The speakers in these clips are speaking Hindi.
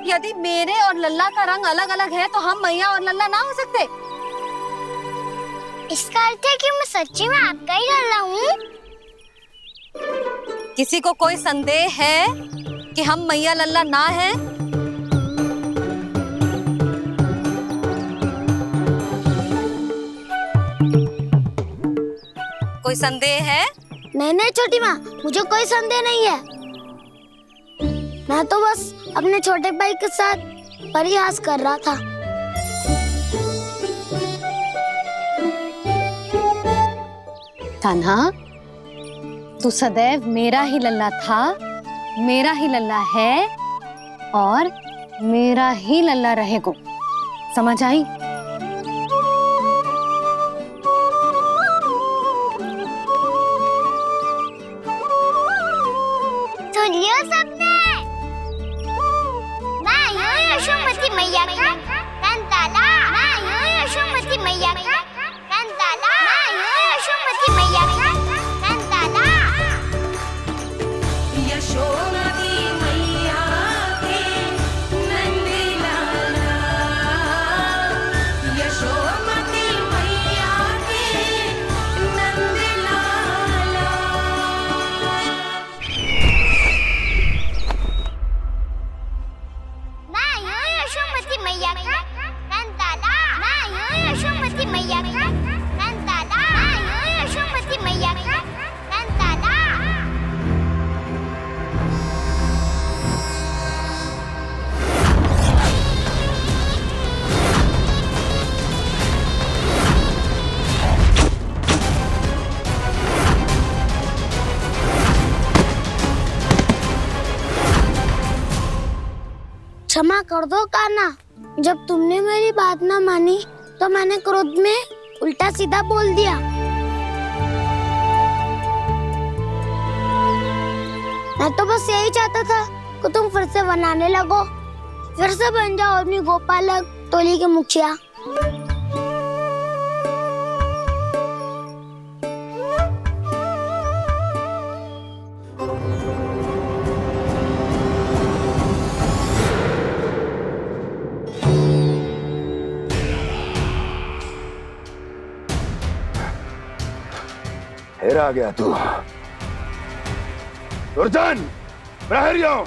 यदि मेरे और लल्ला का रंग अलग अलग है तो हम मैया और लल्ला ना हो सकते? इसका अर्थ है कि मैं सच्ची में आपका ही लल्ला हूँ? किसी को कोई संदेह है कि हम मैया लल्ला ना हैं? कोई संदेह है? नहीं नहीं छोटी माँ, मुझे कोई संदेह नहीं है। मैं तो बस अपने छोटे भाई के साथ परिहास कर रहा था। कान्हा, तू सदैव मेरा ही लल्ला था, मेरा ही लल्ला है और मेरा ही लल्ला रहेगा। समझ आई? सुन लियो सबने, मैं हूँ यशोमती मैया का कंताला, मैं हूँ यशोमती मैया का कंताला, मैं हूँ यशोमती मैया का कंताला। यशोमती मैया के नंदी लाला, यशोमती मैया के नंदी लाला। मैं हूँ यशोमती मैया का कंताला, मैं हूँ यशोमती मैया का कंताला, मैं हूँ यशोमती मैया का कंताला। क्षमा कर दो कान्हा, जब तुमने मेरी बात ना मानी तो मैंने क्रोध में उल्टा सीधा बोल दिया। मैं तो बस यही चाहता था कि तुम फिर से बनाने लगो, फिर से बन जाओ अपनी गोपालक टोली के मुखिया। फिर आ गया तू। दुर्जन, प्रहरियों,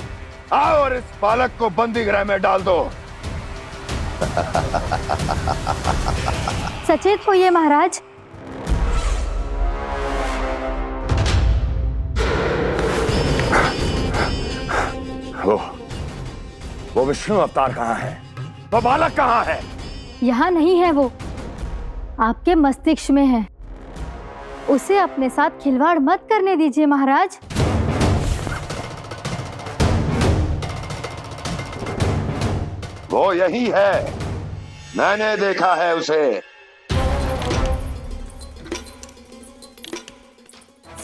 आओ और इस बालक को बंदी गृह में डाल दो। सचेत होइए महाराज। वो विष्णु अवतार कहाँ है? वो बालक कहाँ है? यहाँ नहीं है वो, आपके मस्तिष्क में है। उसे अपने साथ खिलवाड़ मत करने दीजिए महाराज। वो यही है, मैंने देखा है उसे।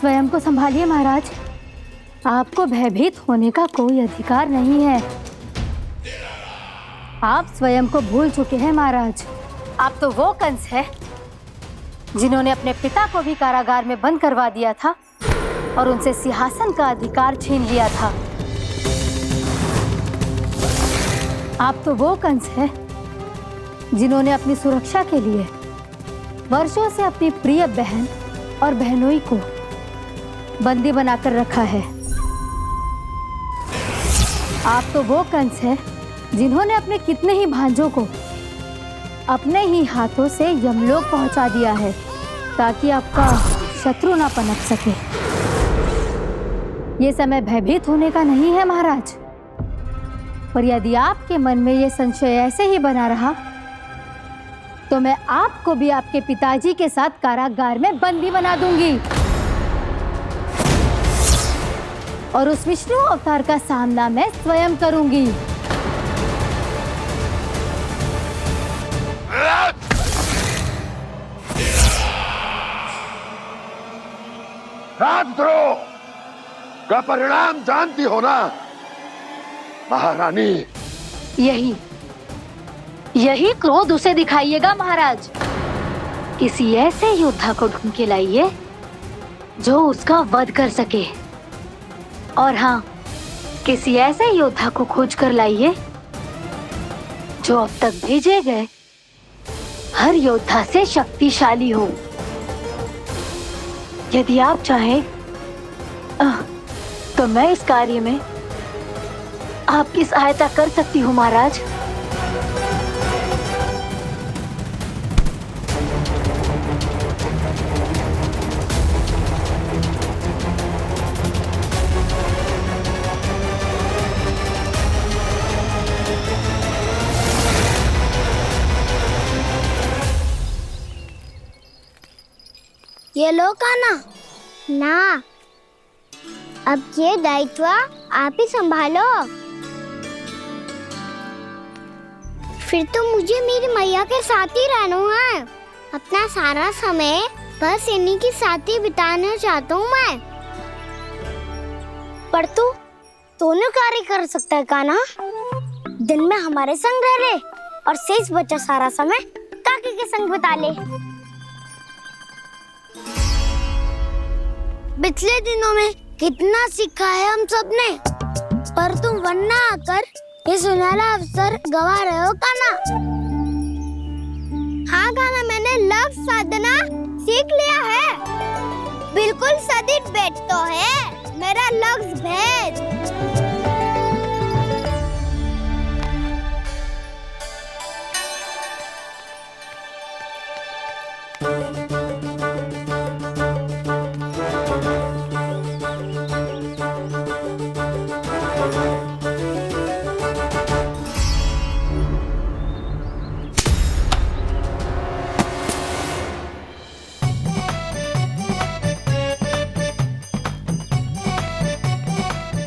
स्वयं को संभालिए महाराज, आपको भयभीत होने का कोई अधिकार नहीं है। आप स्वयं को भूल चुके हैं महाराज। आप तो वो कंस है जिन्होंने अपने पिता को भी कारागार में बंद करवा दिया था और उनसे सिंहासन का अधिकार छीन लिया था। आप तो वो कंस है जिन्होंने अपनी सुरक्षा के लिए वर्षों से अपनी प्रिय बहन और बहनोई को बंदी बनाकर रखा है। आप तो वो कंस है जिन्होंने अपने कितने ही भांजों को अपने ही हाथों से यमलोक पहुंचा दिया है ताकि आपका शत्रु ना पनप सके। ये समय भयभीत होने का नहीं है महाराज, पर यदि आपके मन में ये संशय ऐसे ही बना रहा तो मैं आपको भी आपके पिताजी के साथ कारागार में बंदी बना दूंगी और उस विष्णु अवतार का सामना मैं स्वयं करूंगी। राजद्रोह का परिणाम जानती हो ना महारानी? यही क्रोध उसे दिखाइएगा महाराज। किसी ऐसे योद्धा को ढूंढ के लाइए जो उसका वध कर सके, और हाँ, किसी ऐसे योद्धा को खोज कर लाइए जो अब तक भेजे गए हर योद्धा से शक्तिशाली हो। यदि आप चाहें तो मैं इस कार्य में आपकी सहायता कर सकती हूँ महाराज। ये लो कान्हा। ना, अब ये दायित्व आप ही संभालो। फिर तो मुझे मेरी मैया के साथ ही रहना है। अपना सारा समय बस इन्हीं के साथ ही बिताना चाहता हूँ मैं। पर तू दोनों कार्य कर सकता है कान्हा। दिन में हमारे संग रह ले और शेष बचा सारा समय काकी के संग बिता ले। पिछले दिनों में कितना सीखा है हम सबने, पर तुम वरना आकर ये सुनहरा अवसर गवा रहे हो कान्हा। हाँ कान्हा, मैंने लक्ष्य साधना सीख लिया है। बिल्कुल सदित भेद तो है मेरा लक्ष्य भेद।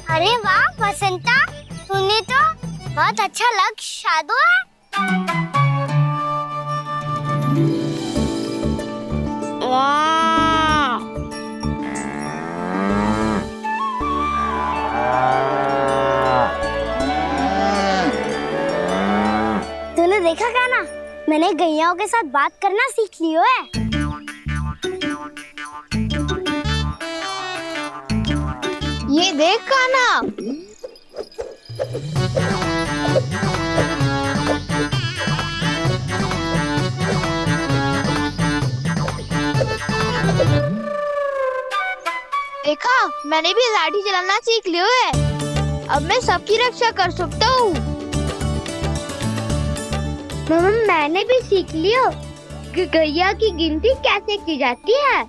अरे वाह बसंता, तूने तो बहुत अच्छा लक्ष्य साधा है। वाह! तूने देखा कान्हा, मैंने गैयाओं के साथ बात करना सीख लियो है। ये देख कान्हा। देखा, मैंने भी लाठी चलाना सीख लियो है। अब मैं सबकी रक्षा कर सकता हूँ। मैंने भी सीख लियो कि गैया की गिनती कैसे की जाती है।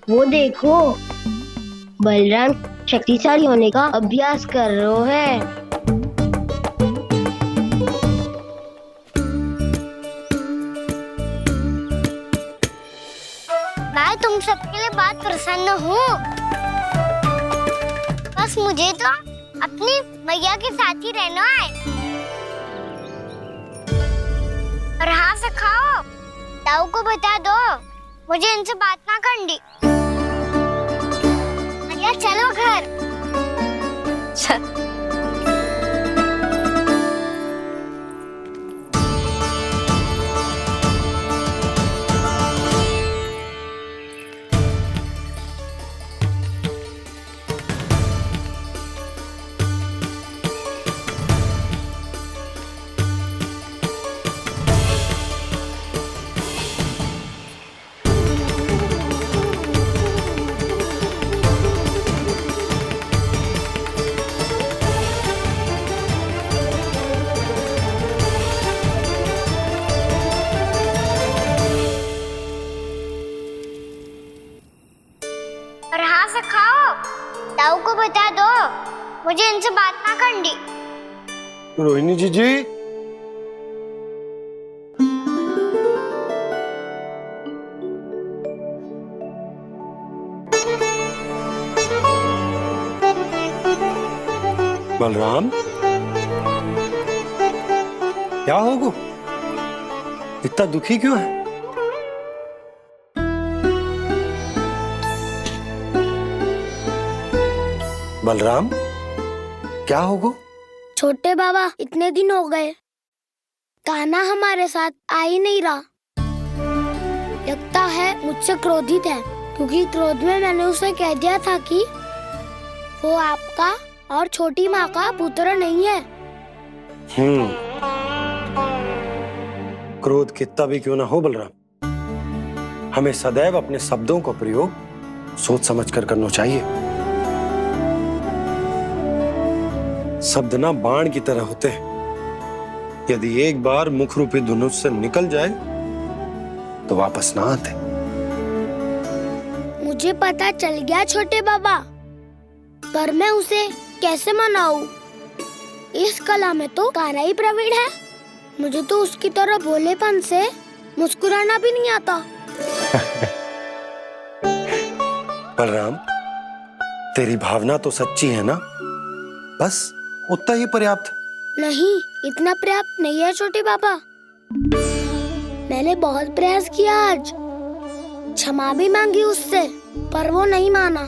वो देखो, बलराम शक्तिशाली होने का अभ्यास कर रहे हैं। मैं तुम सबके लिए बहुत प्रसन्न हूँ। बस मुझे तो अपनी मैया के साथ ही रहना है। और हाँ सखाओ, ताऊ को बता दो मुझे इनसे बात ना करनी। मैया चलो घर। और हाँ सखाओ, ताऊ को बता दो मुझे इनसे बात ना करनी। रोहिणी जी बलराम, क्या होगा? इतना दुखी क्यों है? बलराम, क्या होगा? छोटे बाबा इतने दिन हो गए, कान्हा हमारे साथ आ ही नहीं रहा। लगता है मुझसे क्रोधित है, क्योंकि क्रोध में मैंने उसे कह दिया था कि वो आपका और छोटी माँ का पुत्र नहीं है। क्रोध कितना भी क्यों ना हो बलराम, हमें सदैव अपने शब्दों का प्रयोग सोच समझ कर करना चाहिए। शब्द ना बाण की तरह होते हैं, यदि एक बार मुख रूपी धनुष से निकल जाए तो वापस ना आते। मुझे पता चल गया छोटे बाबा, पर मैं उसे कैसे मनाऊं? इस कला में तो कान्हा ही प्रवीण है। मुझे तो उसकी तरह भोलेपन से मुस्कुराना भी नहीं आता। बलराम, तेरी भावना तो सच्ची है ना, बस उतना ही पर्याप्त। नहीं, इतना पर्याप्त नहीं है छोटे बाबा। मैंने बहुत प्रयास किया आज, क्षमा भी मांगी उससे, पर वो नहीं माना।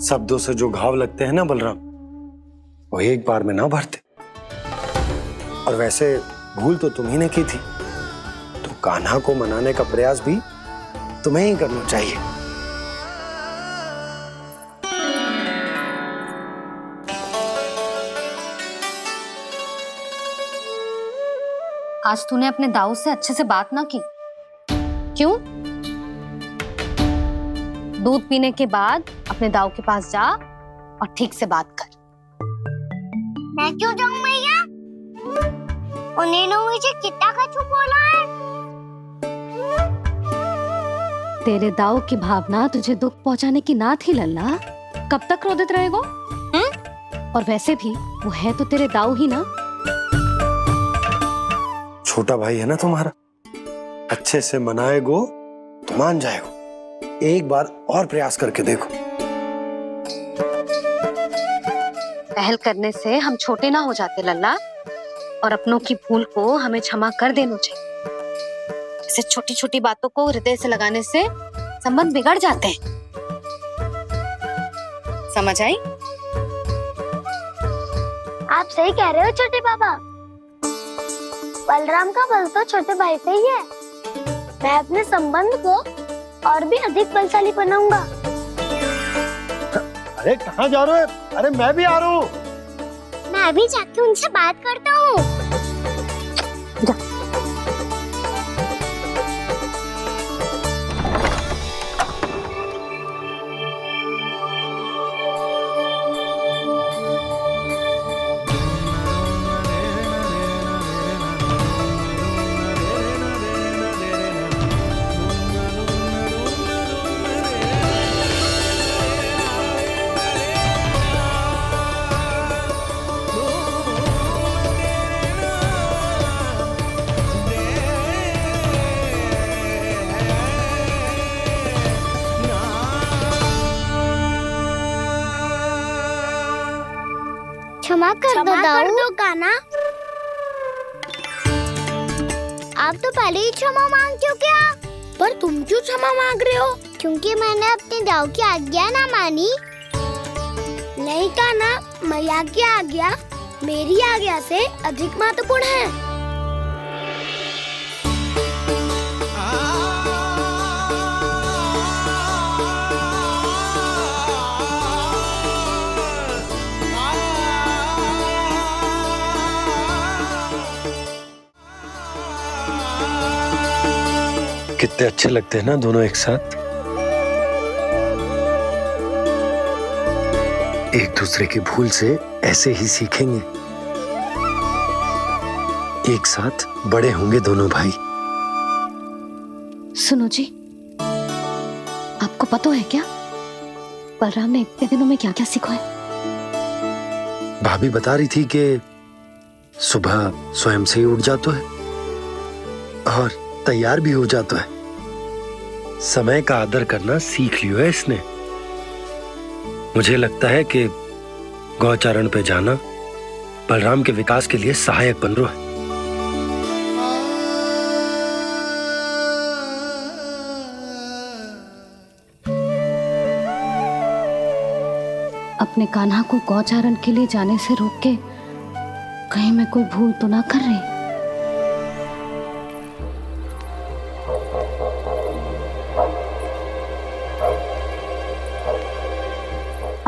शब्दों से जो घाव लगते हैं ना बलराम, वो एक बार में ना भरते। और वैसे भूल तो तुम्ही ने की थी, तो कान्हा को मनाने का प्रयास भी तुम्हें ही करना चाहिए। आज तूने अपने दाऊ से अच्छे से बात ना की, क्यों? दूध पीने के बाद अपने दाऊ के पास जा और ठीक से बात कर। मैं क्यों जाऊं मैया? उन्होंने मुझे कितना कछु बोला है। तेरे दाऊ की भावना तुझे दुख पहुंचाने की ना थी लल्ला। कब तक क्रोधित रहेगो? और वैसे भी वो है तो तेरे दाऊ ही ना। छोटा भाई है ना तुम्हारा, अच्छे से मनाएगो तो मान जाएगो। एक बार और प्रयास करके देखो। पहल करने से हम छोटे ना हो जाते लल्ला, और अपनों की भूल को हमें क्षमा कर देना चाहिए। ऐसे छोटी छोटी बातों को हृदय से लगाने से संबंध बिगड़ जाते हैं। समझ आई? आप सही कह रहे हो छोटे बाबा। बलराम का बल तो छोटे भाई से ही है। मैं अपने संबंध को और भी अधिक बलशाली बनाऊंगा। अरे कहाँ जा रहे हो? अरे मैं भी आ रहा हूँ। मैं अभी जाके उनसे बात करता हूँ। क्षमा कर दो कान्हा। आप तो पहले ही क्षमा मांगते हो क्या? पर तुम क्यों क्षमा मांग रहे हो? क्योंकि मैंने अपने दाऊ की आज्ञा ना मानी। नहीं कान्हा, मैया की आज्ञा मेरी आज्ञा से अधिक महत्वपूर्ण है। कितने अच्छे लगते हैं ना दोनों एक साथ। एक दूसरे की भूल से ऐसे ही सीखेंगे। एक साथ बड़े होंगे दोनों भाई। सुनो जी, आपको पता है क्या बलराम ने इतने दिनों में क्या क्या सीखा है? भाभी बता रही थी कि सुबह स्वयं से ही उठ जाता है और तैयार भी हो जाता है। समय का आदर करना सीख लियो है इसने। मुझे लगता है कि गौचारण पे जाना बलराम के विकास के लिए सहायक बन रहा है। अपने कान्हा को गौचारण के लिए जाने से रोक के कहीं मैं कोई भूल तो ना कर रही?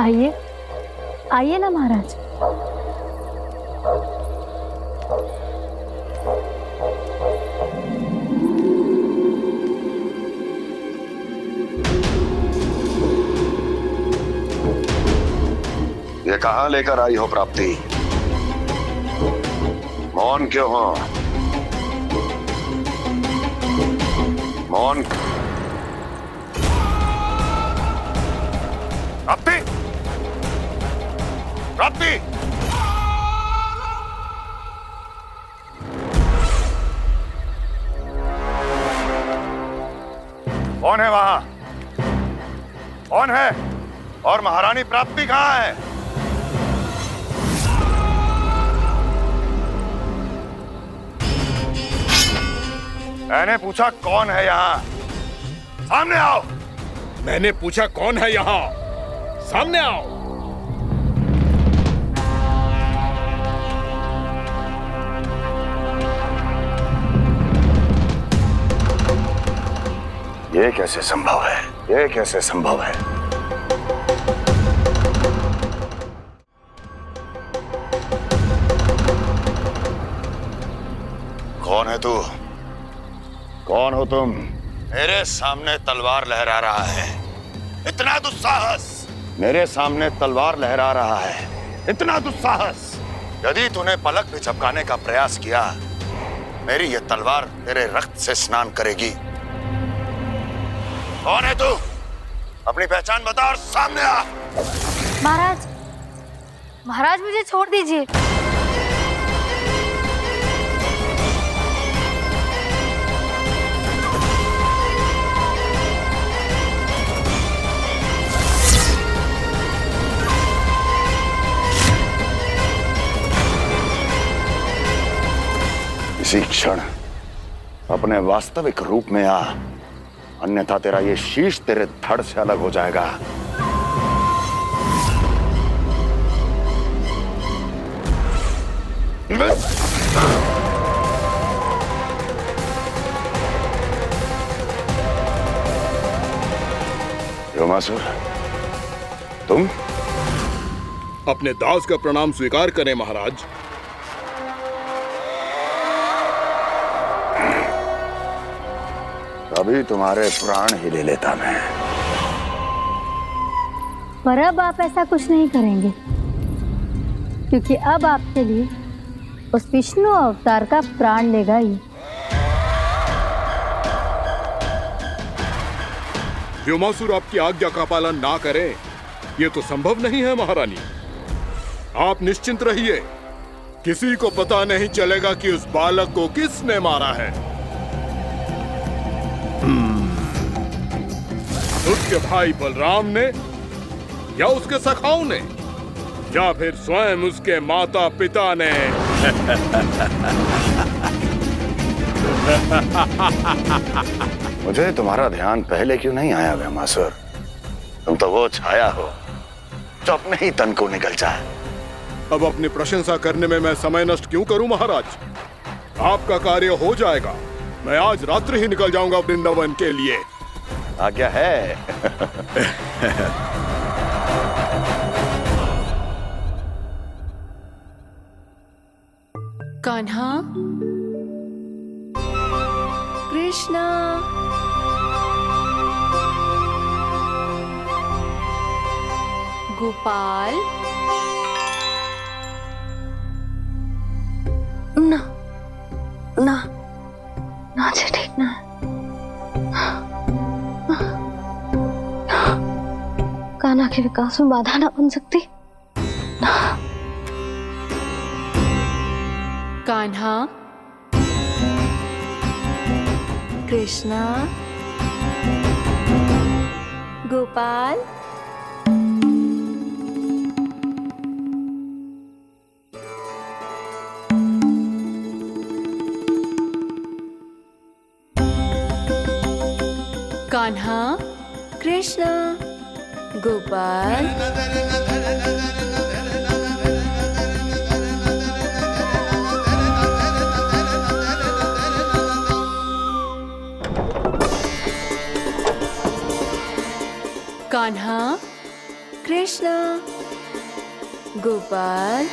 आइए आइए ना महाराज। ये कहाँ लेकर आई हो प्राप्ति? मौन क्यों हो? मौन। प्राप्ति, प्राप्ति, कौन है वहां? कौन है? और महारानी प्राप्ति कहाँ है? मैंने पूछा कौन है यहाँ? सामने आओ। मैंने पूछा कौन है यहाँ? सामने आओ। ये कैसे संभव है? ये कैसे संभव है? कौन है तू? कौन हो तुम? मेरे सामने तलवार लहरा रहा है। इतना दुस्साहस! मेरे सामने तलवार लहरा रहा है। इतना दुस्साहस! यदि तूने पलक भी झपकाने का प्रयास किया, मेरी ये तलवार तेरे रक्त से स्नान करेगी। कौन है तू? अपनी पहचान बता और सामने आ। महाराज, महाराज मुझे छोड़ दीजिए। इसी क्षण अपने वास्तविक रूप में आ, अन्यथा तेरा ये शीश तेरे धड़ से अलग हो जाएगा। योमासुर, तुम? अपने दास का प्रणाम स्वीकार करें महाराज। अभी तुम्हारे प्राण ही ले लेता मैं। पर अब आप ऐसा कुछ नहीं करेंगे, क्योंकि अब आपके लिए उस विष्णु अवतार का प्राण लेगा ही। व्योमासुर आपकी आज्ञा का पालन ना करें, ये तो संभव नहीं है महारानी। आप निश्चिंत रहिए, किसी को पता नहीं चलेगा कि उस बालक को किसने मारा है। उसके भाई बलराम ने, या उसके सखाओं ने, या फिर स्वयं उसके माता पिता ने। मुझे तुम्हारा ध्यान पहले क्यों नहीं आया व्योमासुर? तुम तो वो छाया हो जो अपने ही तन को निकल जाए। अब अपनी प्रशंसा करने में मैं समय नष्ट क्यों करूं महाराज? आपका कार्य हो जाएगा। मैं आज रात्रि ही निकल जाऊंगा वृंदावन के लिए। आज्ञा है। कान्हा, कृष्णा, गोपाल। ना ना ना जी, ठीक ना। कान्हा के विकास में बाधा ना बन सकती। कान्हा, कृष्णा, गोपाल। कान्हा, कृष्णा, गोपाल। कान्हा, कृष्ण। कृष्ण गोपाल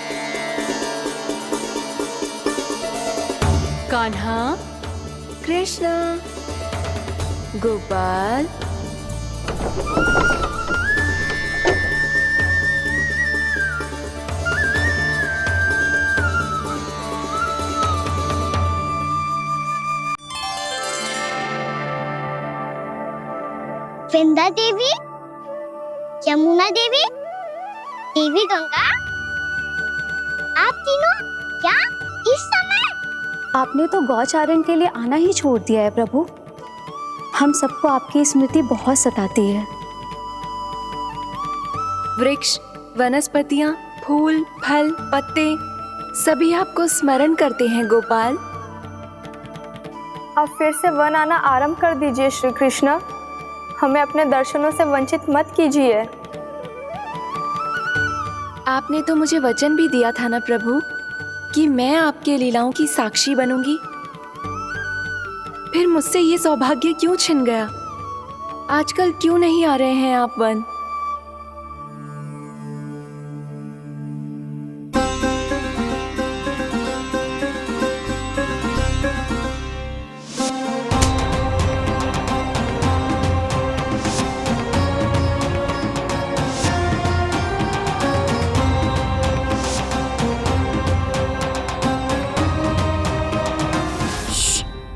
कान्हा कृष्ण गोपाल वृंदा देवी, यमुना देवी, देवी गंगा, आप तीनों क्या इस समय? आपने तो गौचारण के लिए आना ही छोड़ दिया है प्रभु। हम सबको आपकी स्मृति बहुत सताती है। वृक्ष, वनस्पतियां, फूल, फल, पत्ते सभी आपको स्मरण करते हैं गोपाल। अब फिर से वन आना आरंभ कर दीजिए श्री कृष्ण। हमें अपने दर्शनों से वंचित मत कीजिए। आपने तो मुझे वचन भी दिया था ना प्रभु कि मैं आपके लीलाओं की साक्षी बनूंगी। फिर मुझसे ये सौभाग्य क्यों छिन गया? आजकल क्यों नहीं आ रहे हैं आप वन?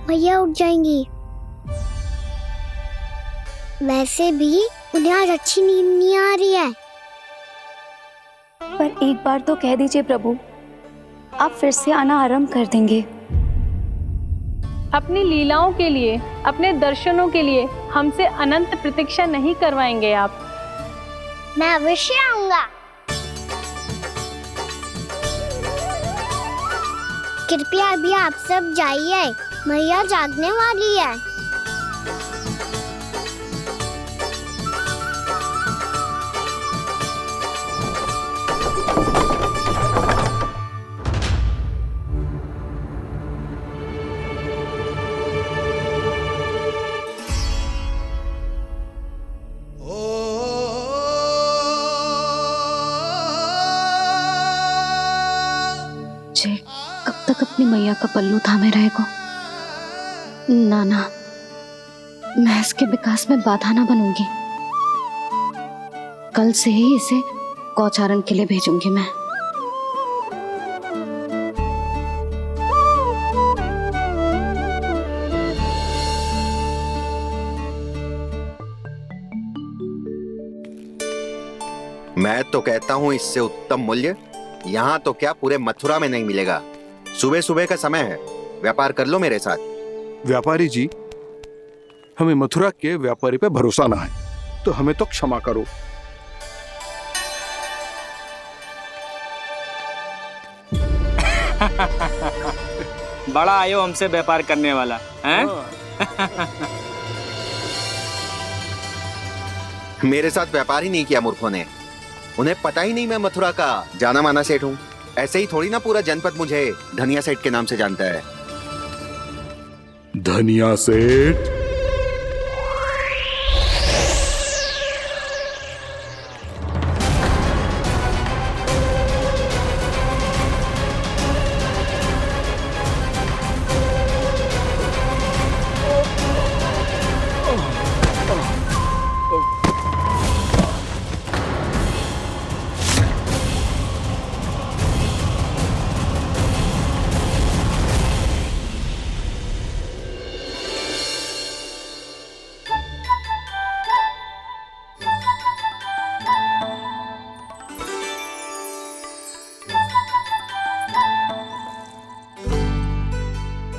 भैया उठ जाएंगी। वैसे भी उन्हें आज अच्छी नींद नहीं आ रही है। पर एक बार तो कह दीजिए प्रभु, आप फिर से आना आरंभ कर देंगे। अपनी लीलाओं के लिए, अपने दर्शनों के लिए हमसे अनंत प्रतीक्षा नहीं करवाएंगे आप। मैं अवश्य आऊंगा। कृपया अभी आप सब जाइए, मैया जागने वाली है। जय कब तक अपनी मैया का पल्लू थामे रहेगो? ना, मैं इसके विकास में बाधा ना बनूंगी। कल से ही इसे गौचारण के लिए भेजूंगी मैं। मैं तो कहता हूँ इससे उत्तम मूल्य यहाँ तो क्या पूरे मथुरा में नहीं मिलेगा। सुबह सुबह का समय है, व्यापार कर लो मेरे साथ। व्यापारी जी, हमें मथुरा के व्यापारी पे भरोसा ना है, तो हमें तो क्षमा करो। बड़ा आयो हमसे व्यापार करने वाला हैं? मेरे साथ व्यापार ही नहीं किया मूर्खों ने। उन्हें पता ही नहीं मैं मथुरा का जाना माना सेठ हूँ। ऐसे ही थोड़ी ना पूरा जनपद मुझे धनिया सेठ के नाम से जानता है। धनिया सेठ?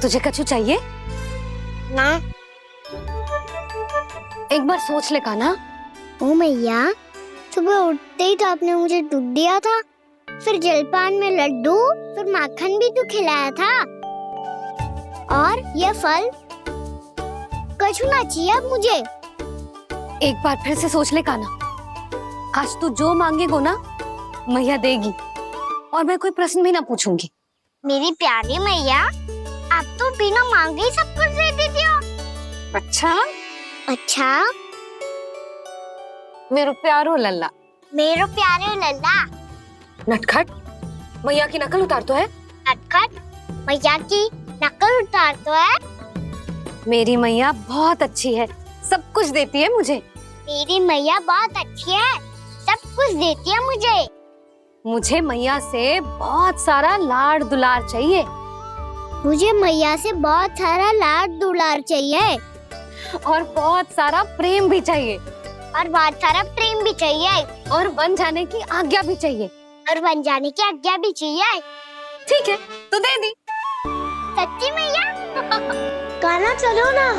तुझे कछु चाहिए? ना। एक बार सोच ले कान्हा। ओ मैया, सुबह उठते ही तो आपने मुझे दूध दिया था, फिर जलपान में लड्डू, फिर माखन भी तो खिलाया था। और ये फल कछु ना चाहिए अब मुझे। एक बार फिर से सोच ले कान्हा। आज तू जो मांगेगो ना मैया देगी, और मैं कोई प्रश्न भी ना पूछूंगी। मेरी प्यारी मैया, आप तो बिना मांगे ही सब कुछ दे देती हो। अच्छा अच्छा, मेरो प्यारो लल्ला, मेरे प्यारे लल्ला। नटखट, मैया की नकल उतार तो है। नटखट, मैया की नकल उतार तो है। मेरी मैया बहुत अच्छी है, सब कुछ देती है मुझे। मेरी मैया बहुत अच्छी है, सब कुछ देती है मुझे। मुझे मैया से बहुत सारा लाड़ दुलार चाहिए। मुझे मैया से बहुत सारा लाड दुलार चाहिए और बहुत सारा प्रेम भी चाहिए। और बहुत सारा प्रेम भी चाहिए। और बन जाने की आज्ञा भी चाहिए। और बन जाने की आज्ञा भी चाहिए। ठीक है, तो दे दी। सच्ची मैया? गाना चलो ना।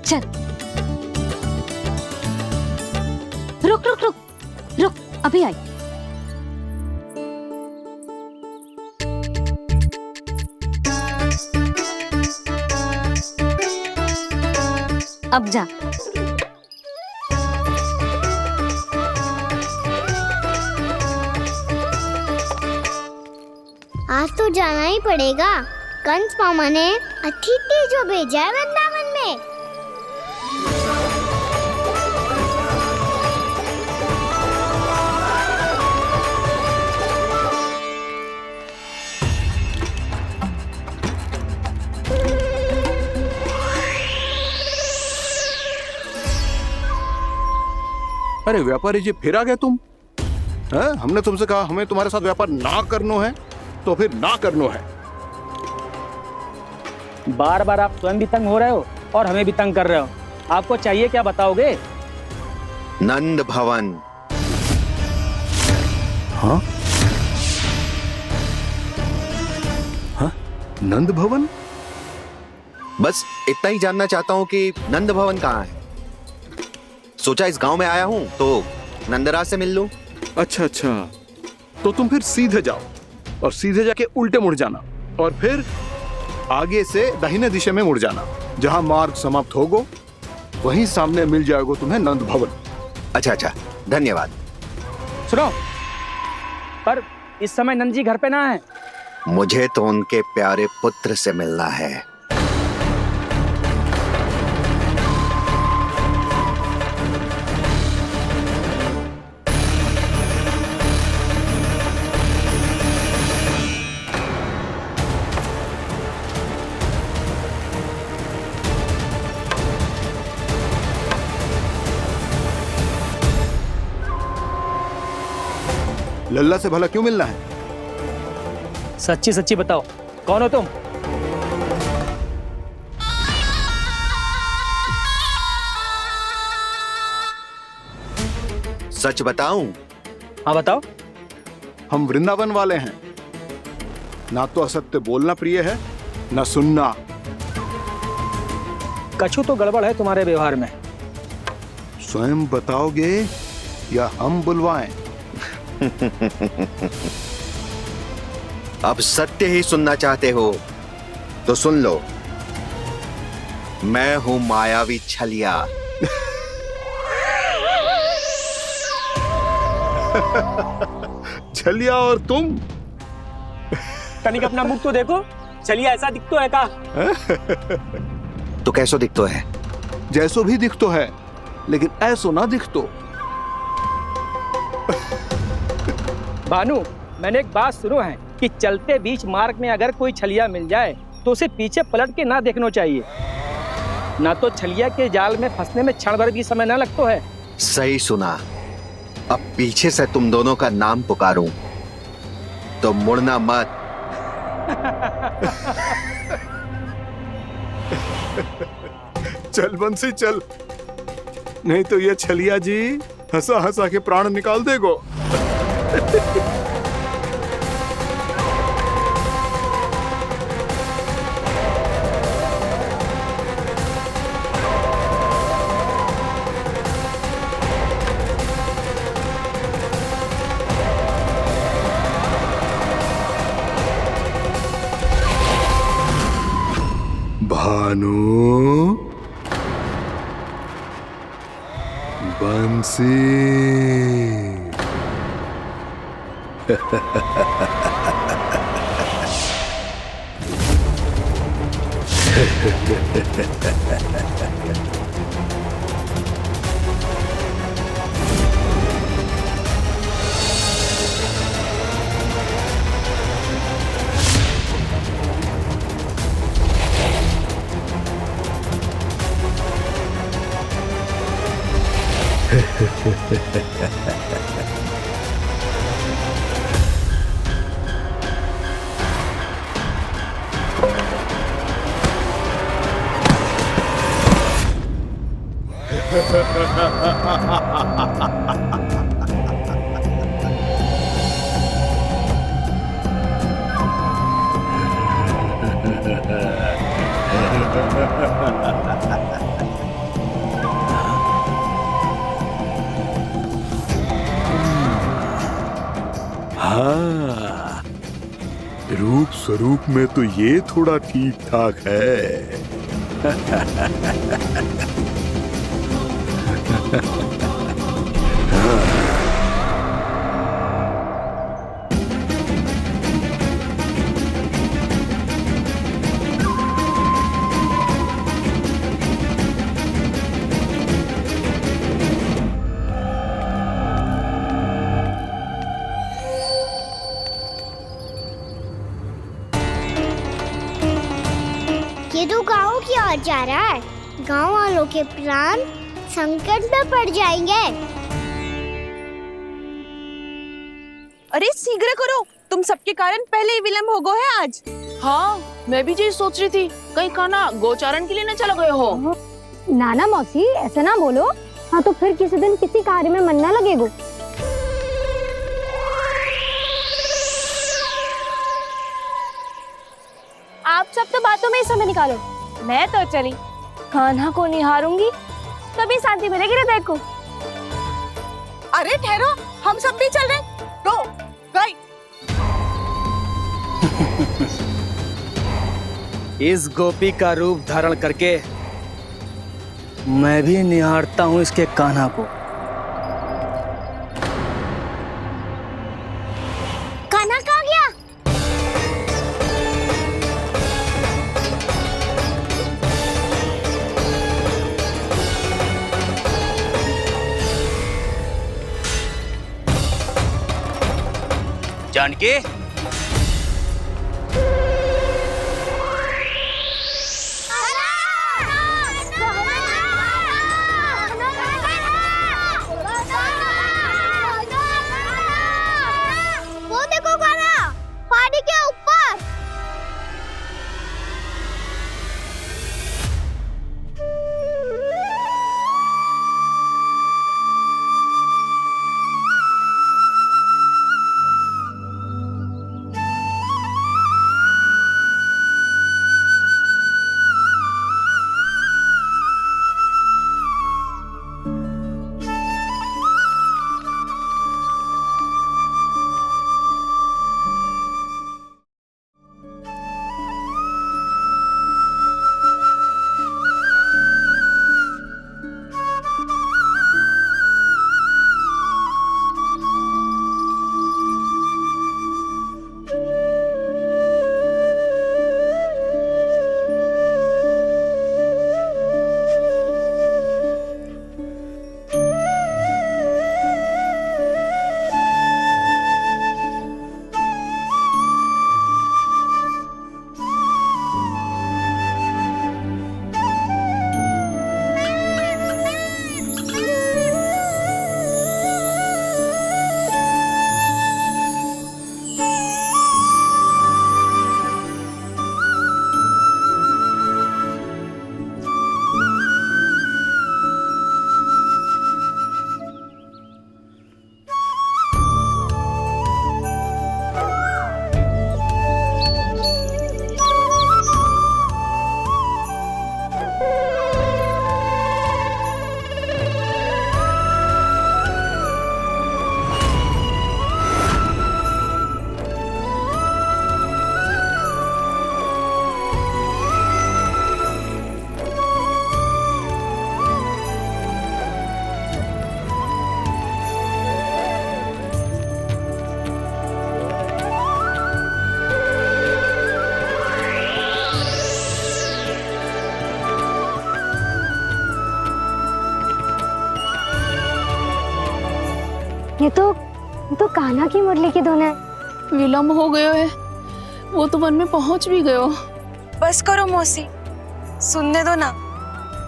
चल, रुक रुक रुक रुक, अभी आई। अब जा। आज तो जाना ही पड़ेगा। कंस मामा ने अतिथि जो भेजा है वृंदावन में। अरे व्यापारी जी, फिर आ गए तुम? हैं? हमने तुमसे कहा हमें तुम्हारे साथ व्यापार ना करनो है, तो फिर ना करनो है। बार बार आप स्वयं भी तंग हो रहे हो और हमें भी तंग कर रहे हो। आपको चाहिए क्या बताओगे? नंद भवन। हाँ? हाँ? नंद भवन? बस इतना ही जानना चाहता हूँ कि नंद भवन कहाँ है। सोचा इस गांव में आया हूँ तो नंदराज से मिल लूं। अच्छा अच्छा, तो तुम फिर सीधे जाओ और सीधे जाके उल्टे मुड़ जाना और फिर आगे से दाहिने दिशा में मुड़ जाना। जहाँ मार्ग समाप्त होगो वहीं सामने मिल जाएगा तुम्हें नंद भवन। अच्छा अच्छा, धन्यवाद। सुनो, पर इस समय नंद जी घर पे ना है। मुझे तो उनके प्यारे पुत्र से मिलना है। लल्ला से भला क्यों मिलना है? सच्ची सच्ची बताओ, कौन हो तुम? सच बताऊं? हाँ बताओ। हम वृंदावन वाले हैं। ना तो असत्य बोलना प्रिय है, ना सुनना। कछु तो गड़बड़ है तुम्हारे व्यवहार में। स्वयं बताओगे या हम बुलवाएं? अब सत्य ही सुनना चाहते हो तो सुन लो। मैं हूं मायावी छलिया। छलिया और तुम? तनिक अपना मुख तो देखो, चलिए ऐसा दिखतो है का? तो कैसो दिखतो है? जैसो भी दिखतो है, लेकिन ऐसो ना दिखतो। भानु, मैंने एक बात सुनो है कि चलते बीच मार्ग में अगर कोई छलिया मिल जाए तो उसे पीछे पलट के ना देखना चाहिए, ना तो छलिया के जाल में फंसने में क्षण भर भी समय ना लगता है। सही सुना। अब पीछे से तुम दोनों का नाम पुकारूं तो मुड़ना मत। चल बंसी चल, नहीं तो ये छलिया जी हंसा हंसा के प्राण निकाल देगो। भानु, बंसी। हाँ, रूप स्वरूप में तो ये थोड़ा ठीक ठाक है। ये तो गाँव की ओर जा रहा है। गाँव वालों के प्राण संकट में पड़ जाएंगे। अरे शीघ्र करो, तुम सबके कारण पहले ही विलम्ब हो गए है आज। हाँ, मैं भी यही सोच रही थी, कहीं खाना गोचारण के लिए न चले गए हो। नाना मौसी ऐसे ना बोलो। हाँ तो फिर किसी दिन किसी कार्य में मन ना लगेगा। आप सब तो बातों में ही समय निकालो। मैं तो चली कान्हा को निहारूंगी, तभी शांति मिलेगी हृदय को। अरे ठहरो, हम सब भी चल रहे। रो, गई। इस गोपी का रूप धारण करके मैं भी निहारता हूँ इसके कान्हा को। कान्हा कहाँ गया? जानकी, वो देखो कान्हा, पहाड़ी के ऊपर। ये तो कान्हा की मुरली की धुन है। विलम्ब हो गयो है, वो तो वन में पहुंच भी गयो। बस करो मौसी, सुनने दो ना,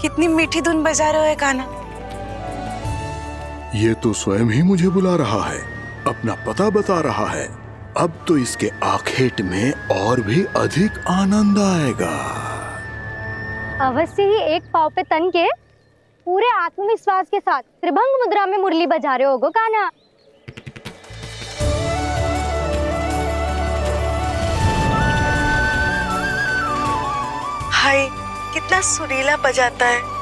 कितनी मीठी धुन बजा रहे हो कान्हा। ये तो स्वयं ही मुझे बुला रहा है, अपना पता बता रहा है। अब तो इसके आखेट में और भी अधिक आनंद आएगा। अवश्य ही एक पाँव पे तन के पूरे आत्मविश्वास के साथ त्रिभंग मुद्रा में मुरली बजा रहे होगो कान्हा। हाय, कितना सुरीला बजाता है।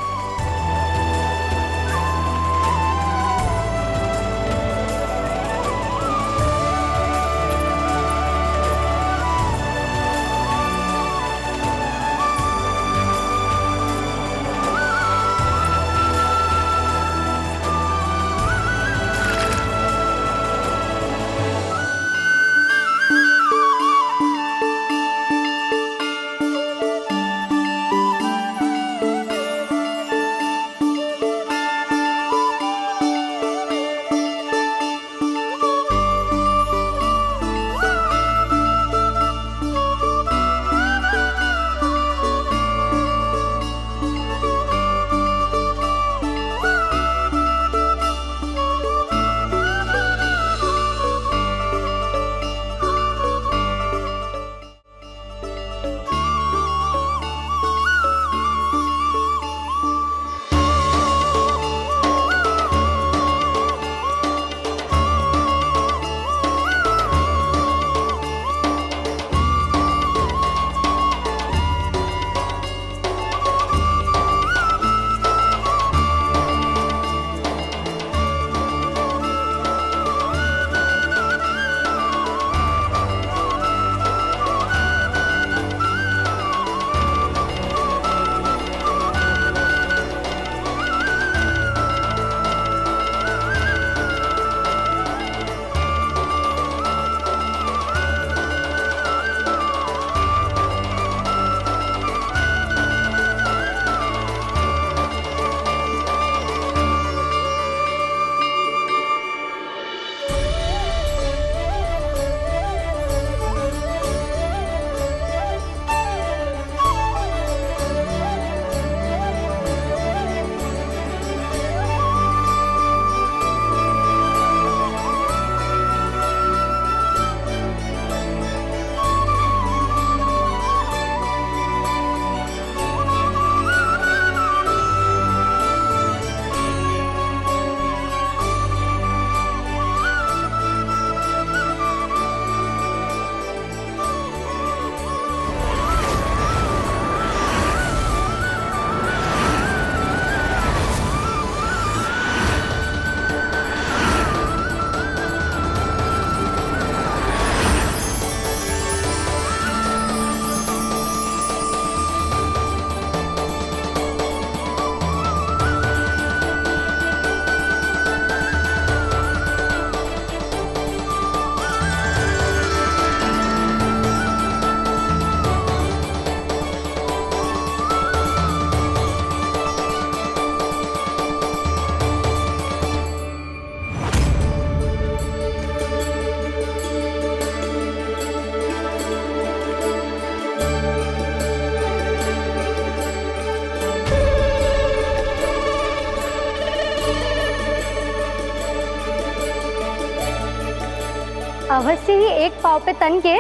अवश्य ही एक पाँव पे तन के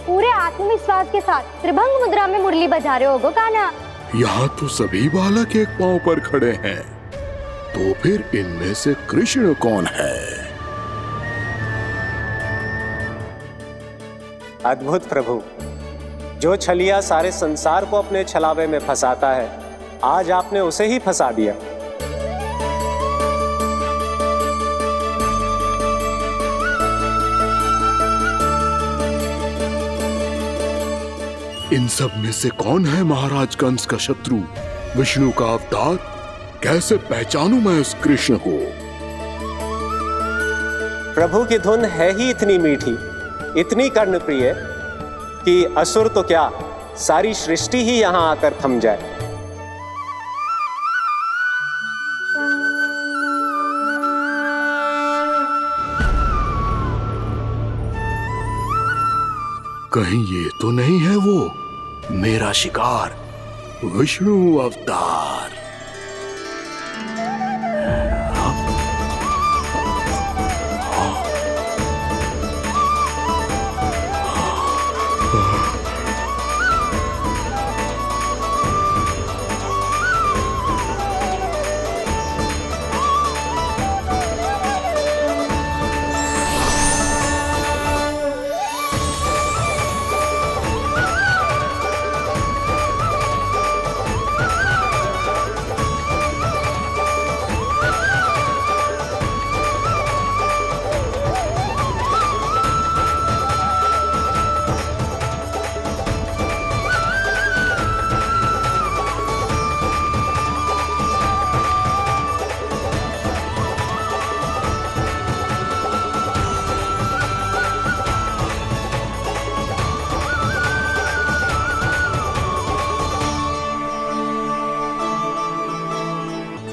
पूरे आत्मविश्वास के साथ त्रिभंग मुद्रा में मुरली बजा रहे होगो कान्हा। यहाँ तो सभी बालक एक पांव पर खड़े हैं, तो फिर इनमें से कृष्ण कौन है? अद्भुत प्रभु, जो छलिया सारे संसार को अपने छलावे में फंसाता है, आज आपने उसे ही फंसा दिया। इन सब में से कौन है महाराज कंस का शत्रु, विष्णु का अवतार? कैसे पहचानूं मैं उस कृष्ण को? प्रभु की धुन है ही इतनी मीठी, इतनी कर्णप्रिय कि असुर तो क्या, सारी सृष्टि ही यहां आकर थम जाए। कहीं ये तो नहीं है वो मेरा शिकार विष्णु अवतार?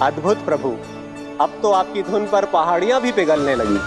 अद्भुत प्रभु, अब तो आपकी धुन पर पहाड़ियां भी पिघलने लगी।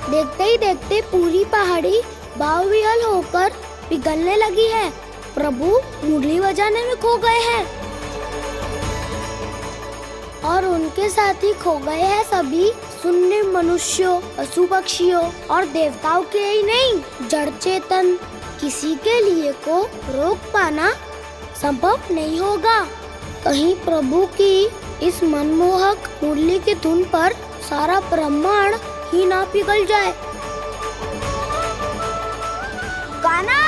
देखते ही देखते पूरी पहाड़ी बाहुविहल होकर पिघलने लगी है। प्रभु मुरली बजाने में खो गए हैं और उनके साथ ही खो गए हैं सभी सुनने मनुष्यों, पशु पक्षियों और देवताओं के ही नहीं, जड़ चेतन किसी के लिए को रोक पाना संभव नहीं होगा। कहीं प्रभु की इस मनमोहक मुरली की धुन पर सारा ब्रह्मांड ही ना पिघल जाए। गाना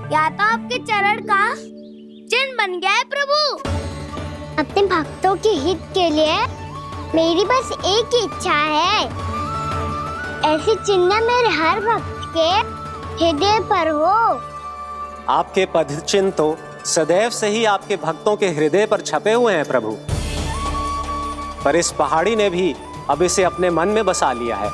या तो आपके चरण का चिन्ह बन गया है प्रभु। अपने भक्तों के हित के लिए मेरी बस एक ही इच्छा है, ऐसी चिन्ह मेरे हर भक्त के हृदय पर हो। आपके पद चिन्ह तो सदैव से ही आपके भक्तों के हृदय पर छपे हुए हैं प्रभु, पर इस पहाड़ी ने भी अब इसे अपने मन में बसा लिया है।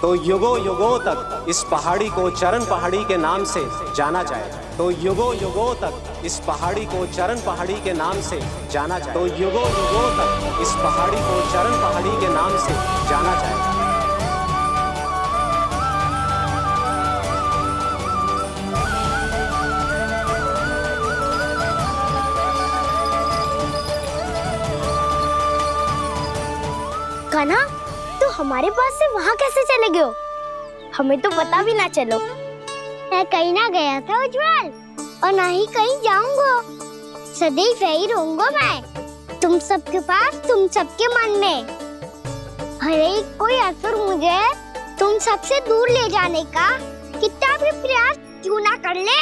तो युगों युगों तक इस पहाड़ी को चरण पहाड़ी के नाम से जाना जाए। तो युगों युगों तक इस पहाड़ी को चरण पहाड़ी के नाम से जाना जाए। तो युगों युगों तक इस पहाड़ी को चरण पहाड़ी के नाम से जाना जाए। कान्हा, तू हमारे पास से वहाँ कैसे चले गए हो? हमें तो पता भी ना चलो। मैं कहीं ना गया था उज्जवल, और ना ही कहीं जाऊंगा। सदैव यही रहूंगा मैं, तुम सबके पास, तुम सबके मन में। भले ही कोई असुर मुझे तुम सबसे दूर ले जाने का कितना भी प्रयास क्यों ना कर ले।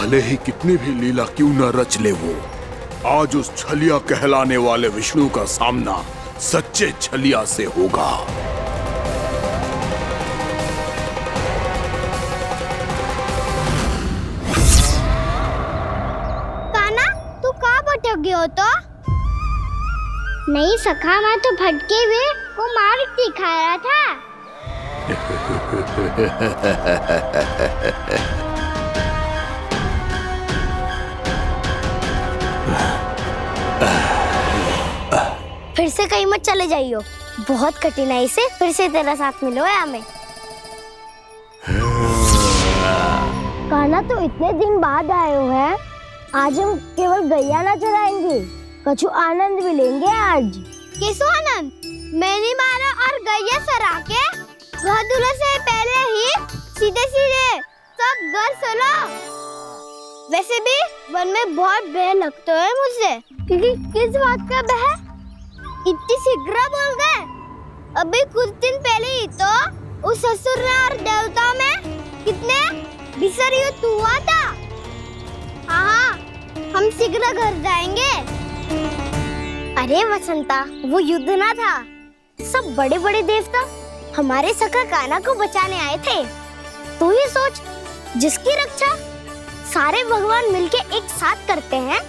भले ही कितनी भी लीला क्यों न रच ले वो, आज उस छलिया कहलाने वाले विष्णु का सामना सच्चे छलिया से होगा। काना, तू कहाँ भटक गया हो तो? नहीं सखा, मैं तो भटके हुए वो मार्ग दिखा रहा था। फिर से कहीं मत चले जाइयो, बहुत कठिनाई से फिर से तेरा साथ मिलो है हमें। काना, तो इतने दिन बाद आए हो हैं, आज हम केवल गैया ना चराएंगे, कछु आनंद भी लेंगे आज। किसो आनंद? मैंने मारा और गैया चरा के घर दूल्हे से पहले ही सीधे सीधे सब घर चलो। वैसे भी वन में बहुत भय लगता है मुझसे, क्योंकि किस बात का भय? इतनी शीघ्र बोल गए। अभी कुछ दिन पहले ही तो उस ससुर और देवता में कितने भीषण युद्ध हुआ था। हाँ, हम शीघ्र घर जाएंगे। अरे वसंता, वो युद्ध ना था, सब बड़े बड़े देवता हमारे सखा काना को बचाने आए थे। तू ही सोच, जिसकी रक्षा सारे भगवान मिलके एक साथ करते हैं,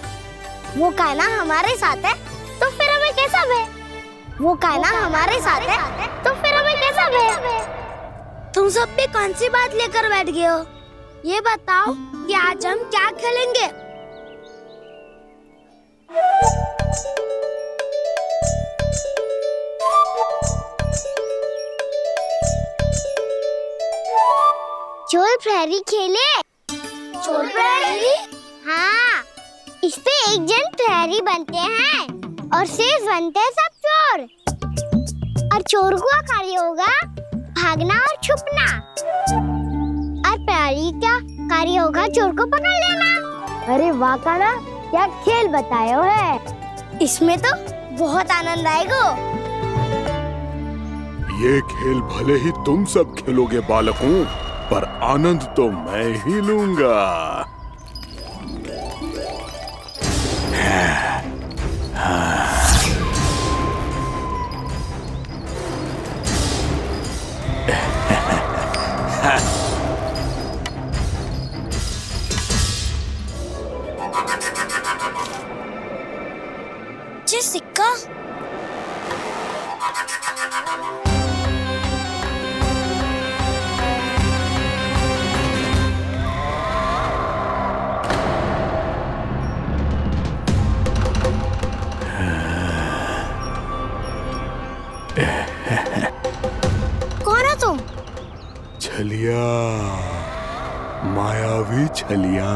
वो काना हमारे साथ है तो फिर हमें कैसा भय? वो काना हमारे साथ है तो फिर हमें कैसा भय? तुम सब भी कौन सी बात लेकर बैठ गए हो? ये बताओ कि आज हम क्या खेलेंगे? चोर प्रहरी खेले? चोर प्रहरी? हाँ, इस पे एक जन प्रहरी बनते हैं और शेष बनते हैं सब चोर। और चोर का कार्य होगा भागना और छुपना, और प्रहरी का कार्य होगा चोर को पकड़ लेना। अरे वाह काना, क्या खेल बताए हो है। इसमें तो बहुत आनंद आएगा। ये खेल भले ही तुम सब खेलोगे बालकों, पर आनंद तो मैं ही लूंगा। ये सिक्का कौन हो तुम? छलिया, मायावी छलिया।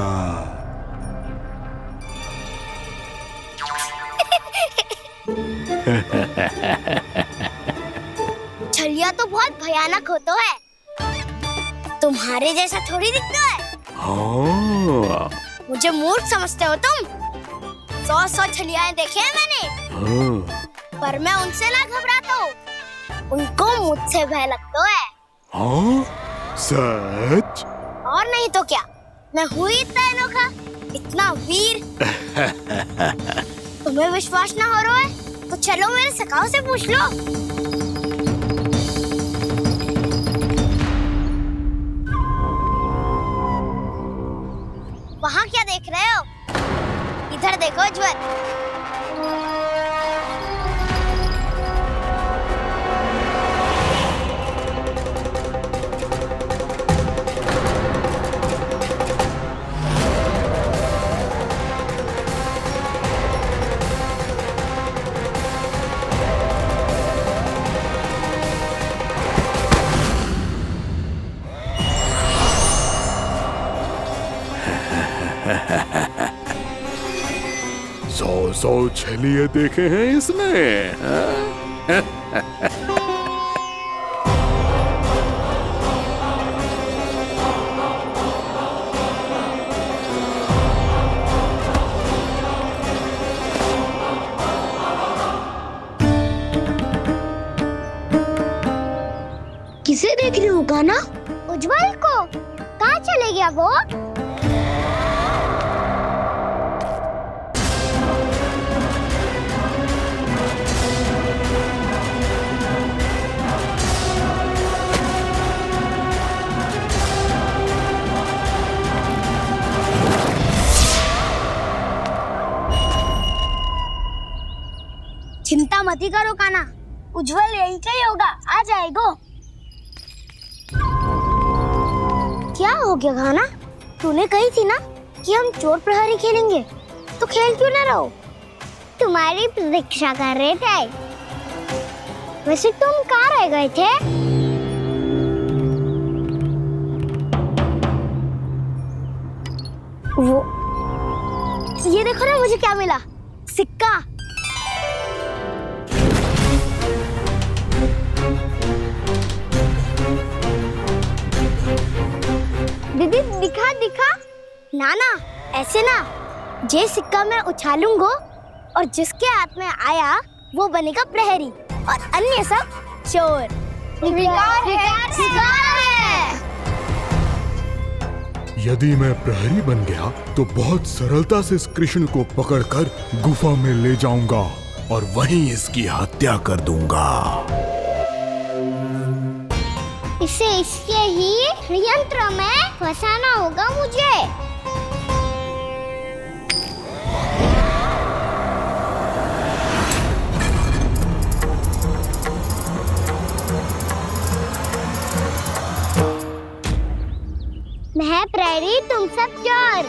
छलिया तो बहुत भयानक होता है, तुम्हारे जैसा थोड़ी दिखता है। हाँ। मुझे मूर्ख समझते हो तुम? 100 छलियाएं देखे हैं मैंने। हाँ। पर मैं उनसे ना घबराता हूँ, उनको मुझसे भय लगता है। हाँ? सच? और नहीं तो क्या, मैं हूँ इतना अनोखा, इतना वीर। तुम्हें विश्वास ना हो रहा है तो चलो मेरे सखाओं से पूछ लो। वहाँ क्या देख रहे हो? इधर देखो ज्वर। सौ छलिए देखे हैं इसने। किसे देख रही हो काना? उज्जवल को। कहाँ चले गया वो? मत ही करो काना, उज्जवल यही का ही होगा, आ जाएगो। क्या हो गया काना? तूने कही थी ना कि हम चोर प्रहरी खेलेंगे, तो खेल क्यों ना रहो? तुम्हारी प्रतीक्षा कर रहे थे। वैसे तुम कहाँ रह गए थे? वो ये देखो ना, मुझे क्या मिला, सिक्का। दीदी दिखा दिखा। ना ना, ऐसे ना, ये सिक्का मैं उछालूंगा और जिसके हाथ में आया वो बनेगा प्रहरी और अन्य सब चोर। शिकार है। यदि मैं प्रहरी बन गया तो बहुत सरलता से इस कृष्ण को पकड़कर गुफा में ले जाऊंगा और वहीं इसकी हत्या कर दूंगा। इसे इसके ही यंत्र में फंसाना होगा मुझे। मैं प्रहरी, तुम सब चोर।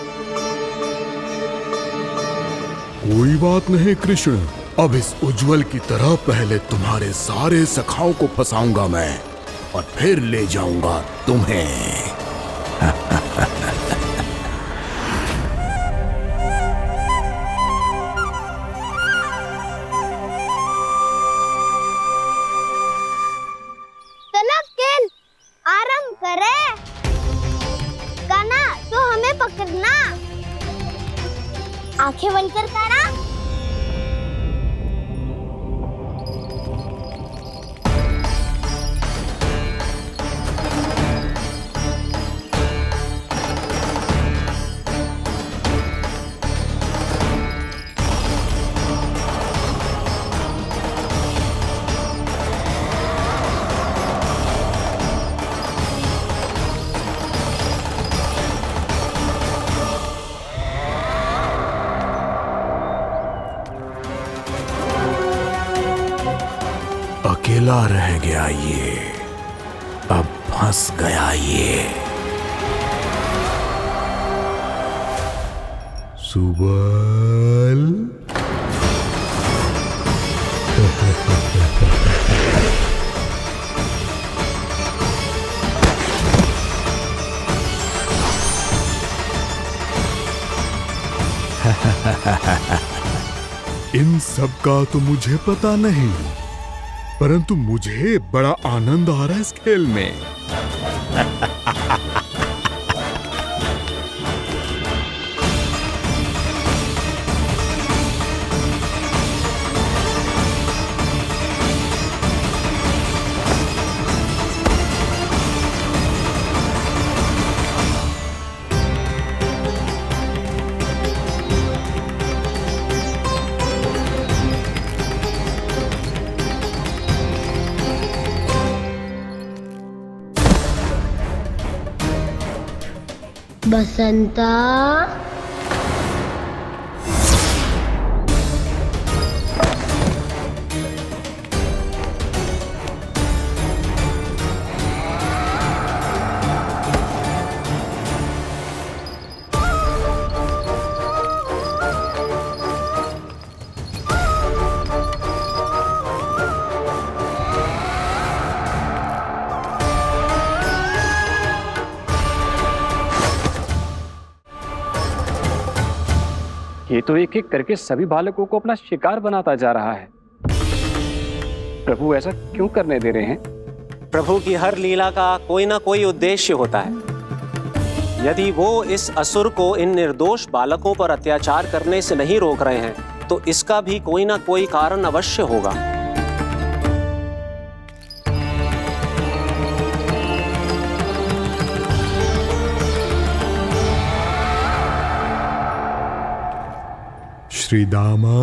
कोई बात नहीं कृष्ण, अब इस उज्जवल की तरह पहले तुम्हारे सारे सखाओं को फंसाऊंगा मैं और फिर ले जाऊंगा तुम्हें। चलो खेल आरंभ करें। काना, तो हमें पकड़ना। आंखें बंद कर काना। अकेला रह गया ये, अब फंस गया ये। सुबल इन सब का तो मुझे पता नहीं, परंतु मुझे बड़ा आनंद आ रहा है इस खेल में। बसंता, ये तो एक एक करके सभी बालकों को अपना शिकार बनाता जा रहा है। प्रभु ऐसा क्यों करने दे रहे हैं? प्रभु की हर लीला का कोई ना कोई उद्देश्य होता है। यदि वो इस असुर को इन निर्दोष बालकों पर अत्याचार करने से नहीं रोक रहे हैं तो इसका भी कोई ना कोई कारण अवश्य होगा। श्री दामा,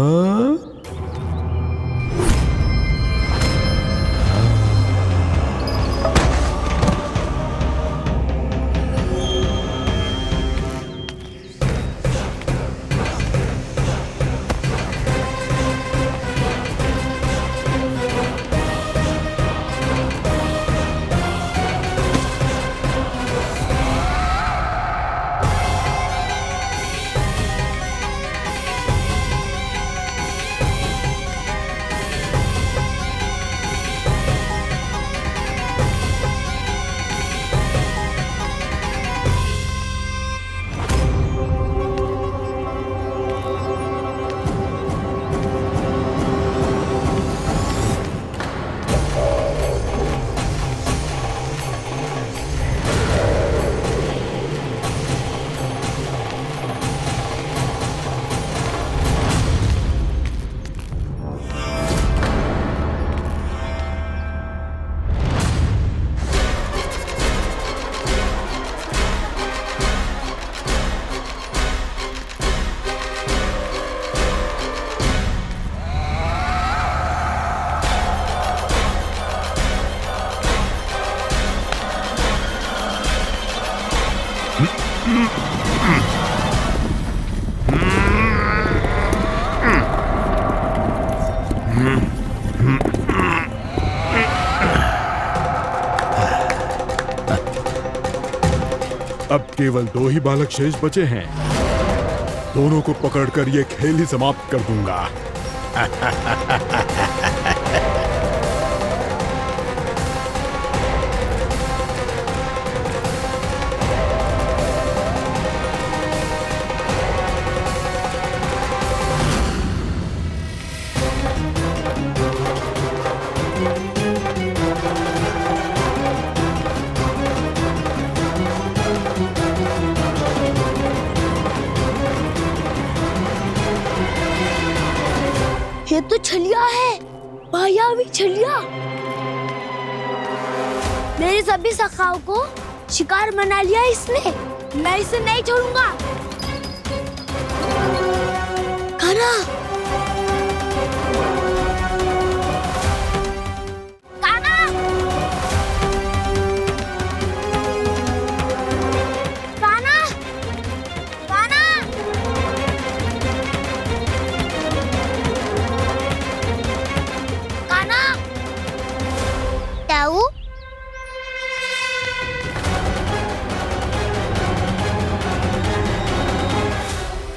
अब केवल 2 ही बालक शेष बचे हैं। दोनों को पकड़कर ये खेल ही समाप्त कर दूंगा। ये तो छलिया है, मायावी छलिया। मेरे सभी सखाओं को शिकार बना लिया इसने। मैं इसे नहीं छोड़ूंगा। कान्हा, कान्हा, कान्हा, कान्हा। कान्हा, ताऊ,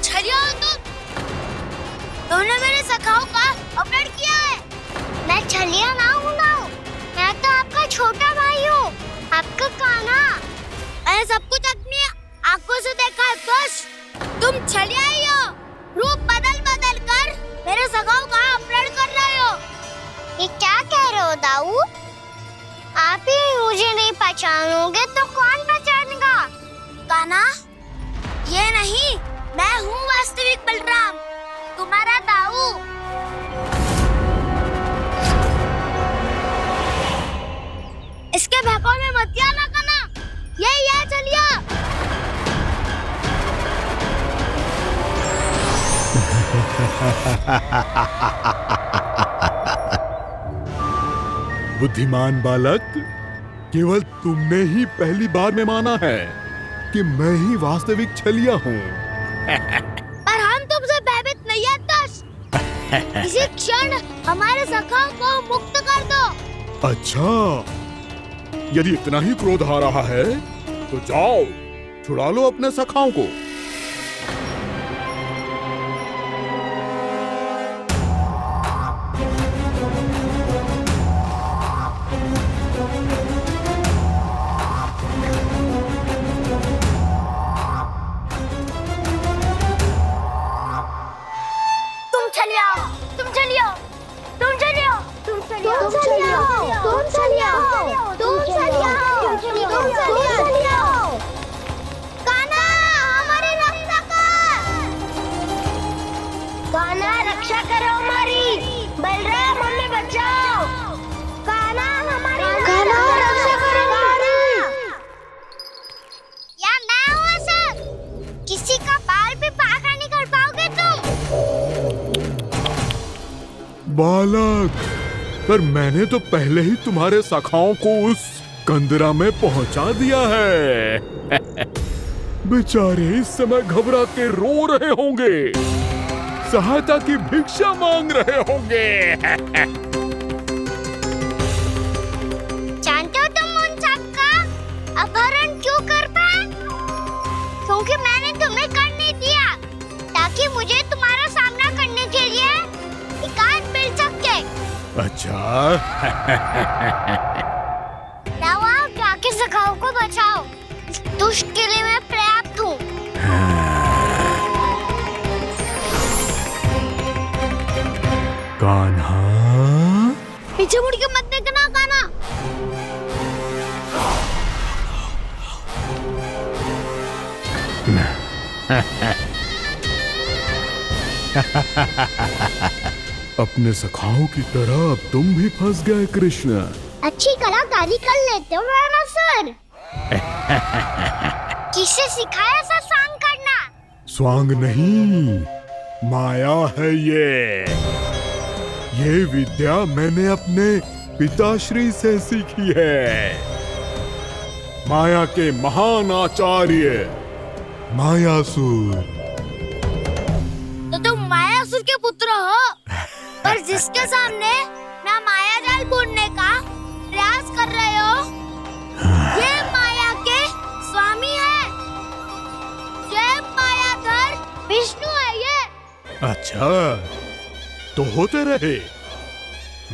छलिया हो तुम। तुमने मेरे सखाओं का अपहरण किया है। मैं छलिया ना हूँ मैं तो आपका छोटा भाई हूँ, आपका कान्हा। मैंने सब कुछ अपनी आंखों से देखा है। बस तुम छलिया ही हो। रूप बदल बदल कर मेरे सखाओं का अपहरण कर रहे हो। ये क्या कह रहे हो दाऊ? आप ही मुझे नहीं पहचानोगे तो कौन पहचानेगा? कान्हा, ये नहीं, मैं हूँ वास्तविक बलराम, तुम्हारा दाऊ। इसके बहकावे में मत आना कान्हा। यही है चलिए। बुद्धिमान बालक, केवल तुमने ही पहली बार में माना है कि मैं ही वास्तविक छलिया हूँ। पर हम तुमसे भयभीत नहीं है दस। इसी क्षण हमारे सखाओं को मुक्त कर दो। अच्छा, यदि इतना ही क्रोध आ रहा है तो जाओ, छुड़ा लो अपने सखाओं को। तुम चलिए आओ, तुम चलिए आओ, तुम चलिए आओ, तुम चलिए आओ, तुम चलिए आओ, तुम चलिए आओ, तुम चलिए आओ, तुम चलिए आओ। कान्हा, हमारी रक्षा कर। कान्हा, रक्षा करो हमारी। बलराम, हमें बचाओ। कान्हा, हमारी रक्षा करो हमारी। या मैं हूँ सर। किसी का बाल भी बांका नहीं कर पाओगे तुम। बालक, पर मैंने तो पहले ही तुम्हारे सखाओं को उस कंदरा में पहुंचा दिया है। बेचारे इस समय घबरा के रो रहे होंगे, सहायता की भिक्षा मांग रहे होंगे। जानते हो तुम उन सबका अपहरण क्यों कर पाए? क्योंकि मैंने तुम्हें कर नहीं दिया, ताकि मुझे तुम्हारा सामना करने के लिए एकांत मिल सके। अच्छा। जाओ, आप जाके सखाओं को बचाओ। इस दुष्ट के लिए मैं पर्याप्त हूँ। कान्हा, पीछे मुड़ के मत देखना कान्हा। अपने सखाओं की तरह अब तुम भी फंस गए कृष्ण। अच्छी कलाकारी कर लेते हो मेरा सर। किसे सिखाया ऐसा स्वांग करना? स्वांग नहीं, माया है ये विद्या मैंने अपने पिताश्री से सीखी है। माया के महान आचार्य मायासुर। तो तुम मायासुर के पुत्र हो, पर जिसके सामने मैं माया जाल बुनने का प्रयास कर रहे हो, ये माया के स्वामी है, ये मायाधर विष्णु है ये। अच्छा, तो होते रहे।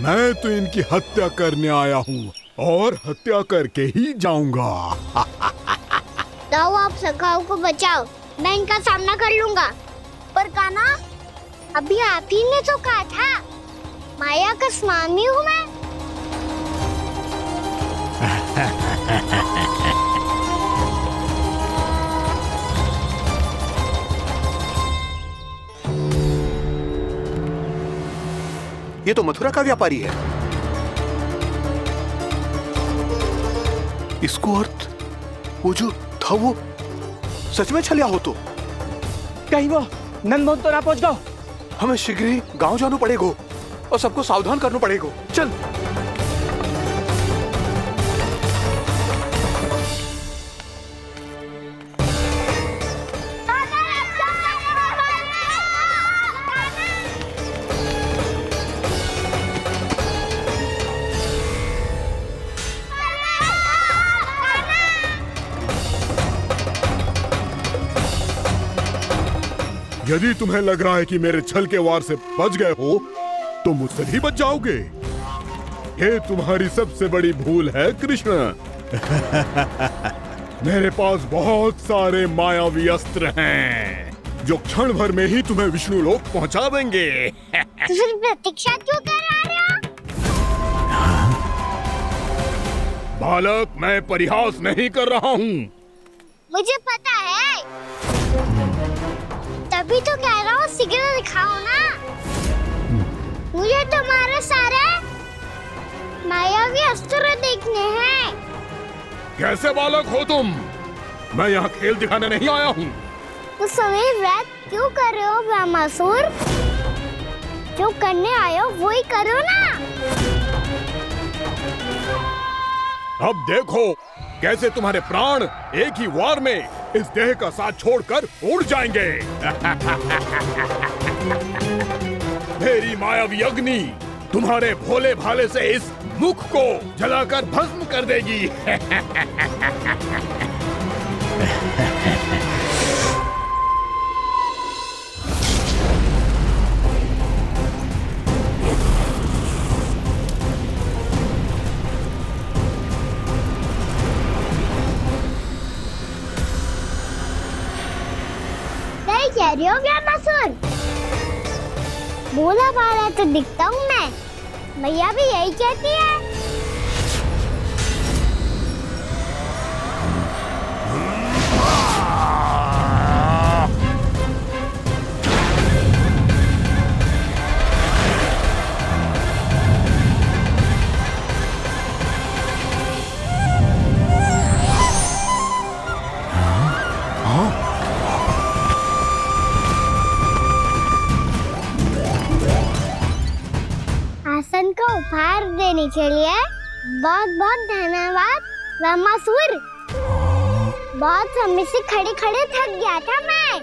मैं तो इनकी हत्या करने आया हूँ और हत्या करके ही जाऊंगा। जाओ आप सखाओ को बचाओ, मैं इनका सामना कर लूंगा। पर कान्हा, अभी आप ही ने तो कहा था माया का स्वामी हूँ मैं। ये तो मथुरा का व्यापारी है। इसको अर्थ वो जो था वो सच में छलिया हो तो कहीं वो नंदमोहन तो ना पहुंच गो। हमें शीघ्र ही गांव जाना पड़ेगा और सबको सावधान करना पड़ेगा। चल। यदि तुम्हें लग रहा है कि मेरे छल के वार से बच गए हो, तो मुझसे भी बच जाओगे। ये तुम्हारी सबसे बड़ी भूल है कृष्ण। मेरे पास बहुत सारे मायावी अस्त्र हैं, जो क्षण भर में ही तुम्हें विष्णु लोक पहुंचा देंगे। तो फिर प्रतीक्षा क्यों कर रहे हो? बालक, मैं परिहास नहीं कर रहा हूँ। मुझे पता है, तभी तो कह रहा हूँ शीघ्र दिखाओ ना। मुझे तुम्हारे सारे मायावी अस्त्र देखने हैं। कैसे बालक हो तुम? मैं यहाँ खेल दिखाने नहीं आया हूँ। तो समय व्यर्थ क्यों कर रहे हो ब्रह्मासुर? जो करने आए हो वही करो ना। अब देखो कैसे तुम्हारे प्राण एक ही वार में इस देह का साथ छोड़कर उड़ जाएंगे। मेरी मायावी अग्नि तुम्हारे भोले भाले से इस मुख को जलाकर भस्म कर देगी। कह रही हो ब्रह्मासुर? भोला भाला तो दिखता हूँ मैं, मैया भी यही कहती है। आसन को उपहार देने के लिए बहुत बहुत धन्यवाद ब्रह्मासुर। बहुत समय से खड़े खड़े थक गया था मैं।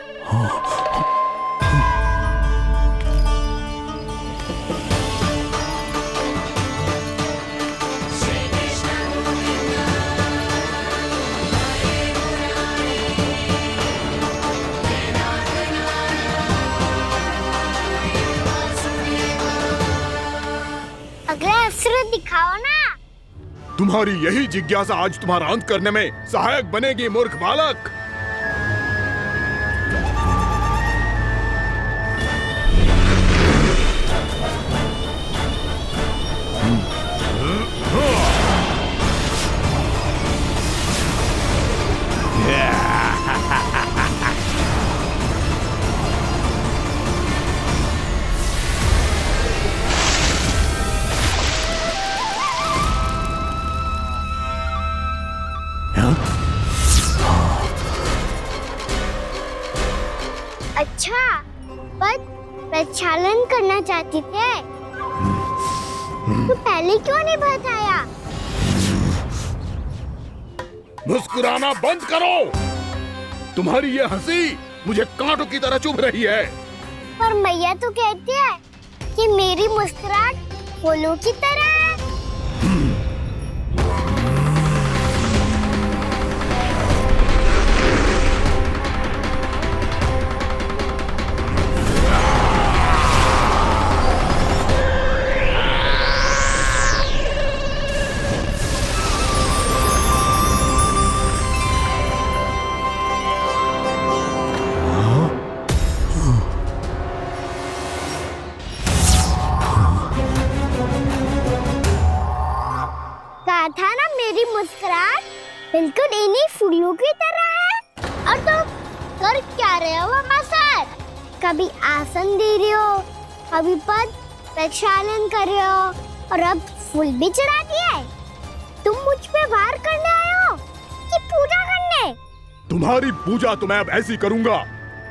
अगला अस्त्र दिखाओ ना। तुम्हारी यही जिज्ञासा आज तुम्हारा अंत करने में सहायक बनेगी मूर्ख बालक। अच्छा, पर प्रक्षालन करना चाहती थे तो पहले क्यों नहीं बताया? मुस्कुराना बंद करो। तुम्हारी ये हंसी मुझे कांटों की तरह चुभ रही है। पर मैया तो कहती है कि मेरी मुस्कुराहट फूलों की तरह है। कहा था ना मेरी मुस्कुराहट बिल्कुल इन्हीं फूलों की तरह है। और तुम कर क्या रहे हो सर? कभी आसन दे रहे हो, कभी पद प्रक्षालन कर रहे हो और अब फूल भी चढ़ा दिए। तुम मुझ पे वार करने आए हो कि पूजा करने? तुम्हारी पूजा तो मैं अब ऐसी करूंगा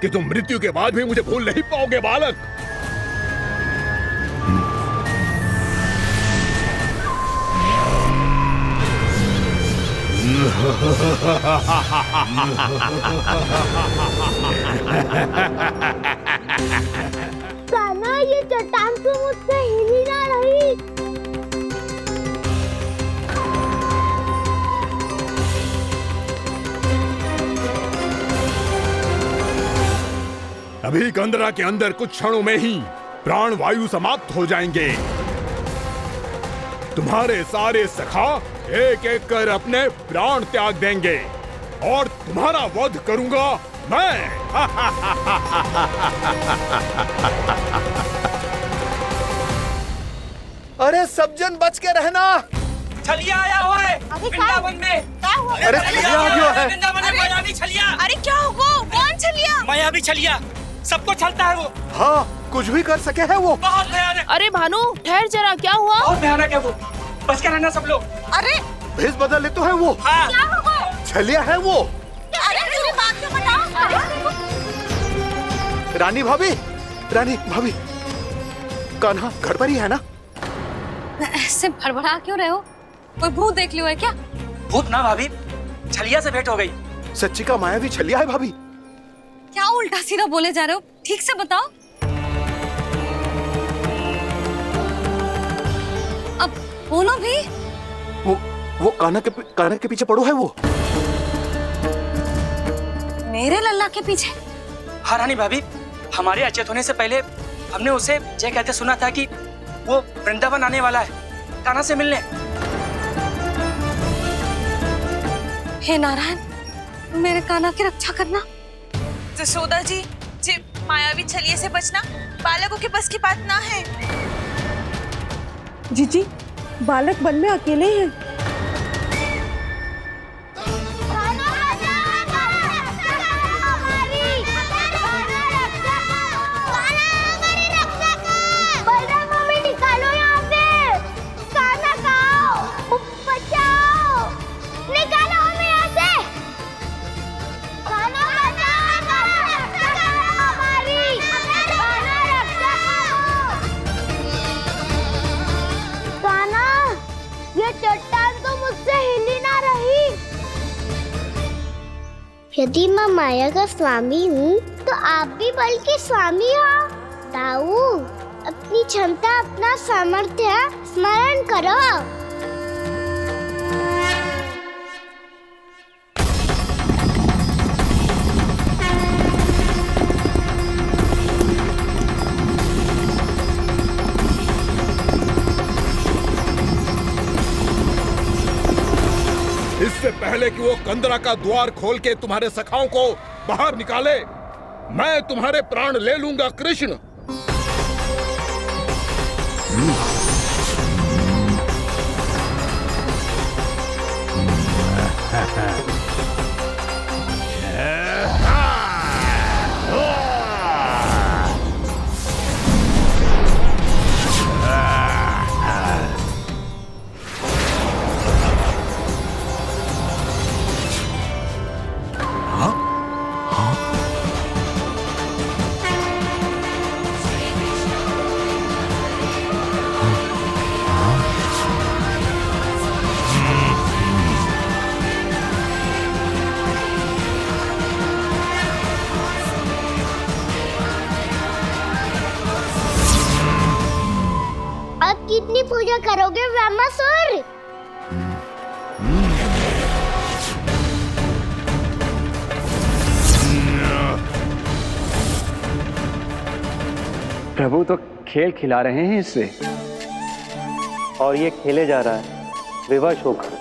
कि तुम मृत्यु के बाद भी मुझे भूल नहीं पाओगे बालक। कान्हा, ये चट्टान तो मुझसे हिली ना रही। अभी कंदरा के अंदर कुछ क्षणों में ही प्राण वायु समाप्त हो जाएंगे। तुम्हारे सारे सखा एक एक कर अपने प्राण त्याग देंगे और तुम्हारा वध करूंगा मैं। अरे सब जन बच के रहना। छलिया आया हुआ है वृंदावन में। अरे छलिया आ गया है। वृंदावन में मायावी छलिया। अरे क्या होगा? कौन छलिया? मायावी छलिया, सबको छलता है वो। हाँ, कुछ भी कर सके है वो। बहुत भयानक। अरे भानु, ठहर जरा, क्या हुआ? बहुत भयानक है वो, बच के रहना सब लोग। अरे भेष बदल ले तो है वो। हाँ। क्या होगा? छलिया है वो। अरे मेरी बात तो बताओ। रानी भाभी, कान्हा घर पर ही है ना? ऐसे भड़बड़ा क्यों रहे हो? कोई भूत देख लियो है क्या? भूत ना भाभी, छलिया से भेंट हो गई। सच्ची का मायावी छलिया है भाभी। क्या उल्टा सीधा बोले जा रहे हो? ठीक से बताओ। अब बोलो भी। वो कान्हा के पीछे पड़ो है वो। मेरे लल्ला के पीछे? हाँ रानी भाभी, हमारे अचेत होने से पहले हमने उसे ये कहते सुना था कि वो वृंदावन आने वाला है कान्हा से मिलने। हे नारायण, मेरे कान्हा की रक्षा करना। जसोदा जी, मायावी छलिए से बचना बालकों के बस की बात ना है। जीजी, बालक वन में अकेले हैं। चट्टान तो मुझसे हिली ना रही। यदि मैं माया का स्वामी हूँ तो आप भी बल के स्वामी हो। ताऊ, अपनी क्षमता, अपना सामर्थ्य स्मरण करो। इससे पहले कि वो कंदरा का द्वार खोल के तुम्हारे सखाओं को बाहर निकाले, मैं तुम्हारे प्राण ले लूंगा कृष्ण। कितनी पूजा करोगे ब्रह्मासुर? प्रभु तो खेल खिला रहे हैं इससे, और ये खेले जा रहा है विवश होकर,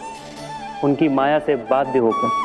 उनकी माया से बाध्य होकर।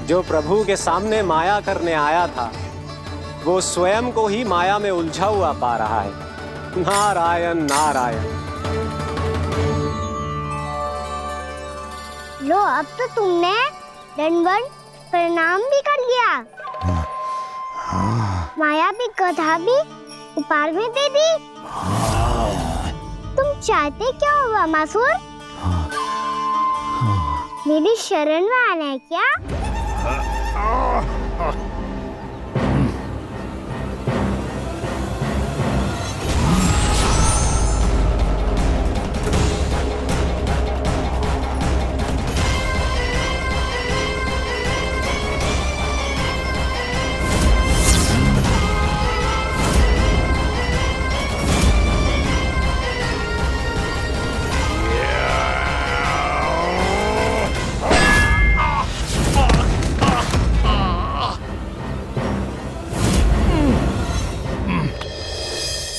जो प्रभु के सामने माया करने आया था, वो स्वयं को ही माया में उलझा हुआ पा रहा है। नारायण नारायण। लो, अब तो तुमने दंडवत प्रणाम भी कर लिया, माया भी कथा भी उपहार में दे दी। तुम चाहते क्या हो ब्रह्मासुर? मेरी शरण में आना है क्या?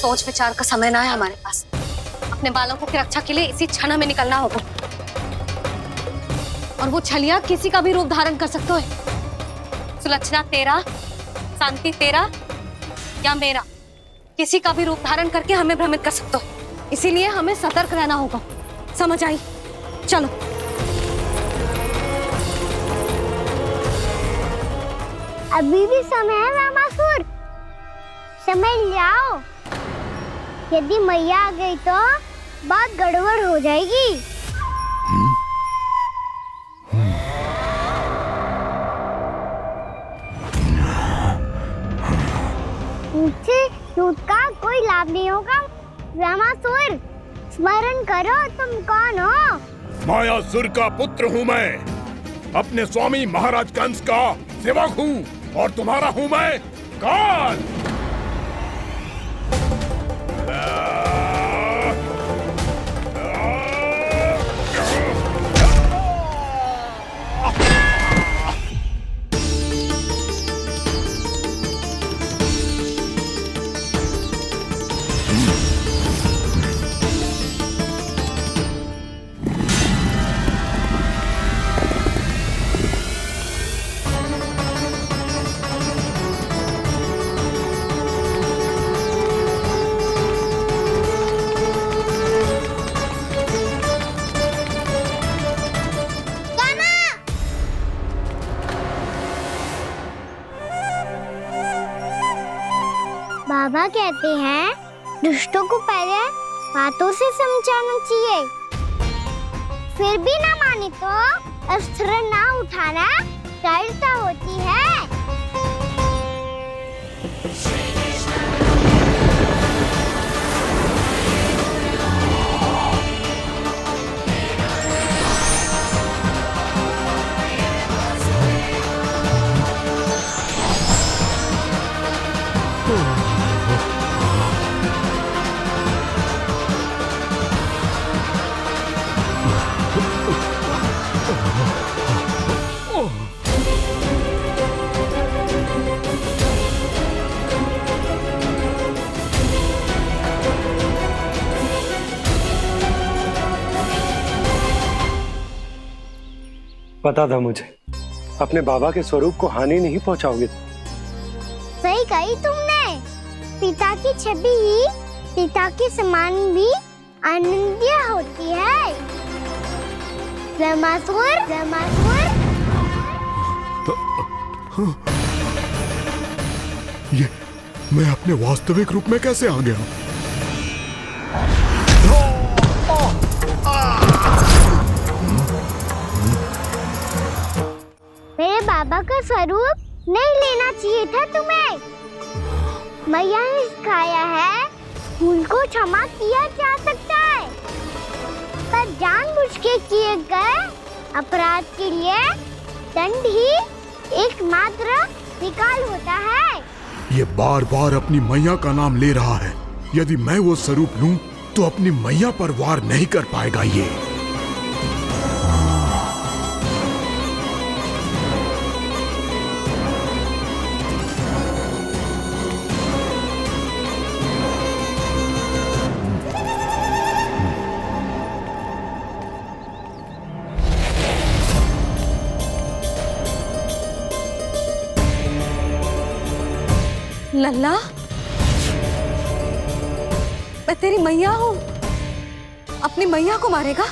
सोच विचार का समय ना है हमारे पास। अपने बालकों की रक्षा के लिए इसी क्षण हमें निकलना होगा। और वो छलिया किसी का भी रूप धारण कर सकते हो। सुलक्षणा तेरा, शांति तेरा या मेरा, किसी का भी रूप धारण करके हमें भ्रमित कर सकते हो। इसीलिए हमें सतर्क रहना होगा। समझ आई? चलो। अभी भी समय है ब्रह्मासुर, समय लाओ। यदि मैया आ गई तो बात गड़बड़ हो जाएगी। मुझसे दूध का कोई लाभ नहीं होगा। ब्रह्मासुर, स्मरण करो तुम कौन हो? मायासुर का पुत्र हूँ मैं, अपने स्वामी महाराज कंस का सेवक हूँ, और तुम्हारा हूँ मैं काल। बाबा कहते हैं दुष्टों को पहले बातों से समझाना चाहिए, फिर भी ना माने तो अस्त्र ना उठाना दृढ़ता होती है। पता था मुझे अपने बाबा के स्वरूप को हानि नहीं पहुंचाओगे। सही कही तुमने। पिता की छवि ही पिता के समान भी आनंदीय होती है। ब्रह्मासुर, ब्रह्मासुर। ये मैं अपने वास्तविक रूप में कैसे आ गया? मेरे बाबा का स्वरूप नहीं लेना चाहिए था तुम्हें। मैया ने सिखाया है भूल को क्षमा किया जा सकता है, पर जानबूझ के किए गए अपराध के लिए दंड ही एकमात्र निकाल होता है। ये बार बार अपनी मैया का नाम ले रहा है। यदि मैं वो स्वरूप लूं तो अपनी मैया पर वार नहीं कर पाएगा ये। लल्ला, मैं तेरी मैया हूँ, अपनी मैया को मारेगा?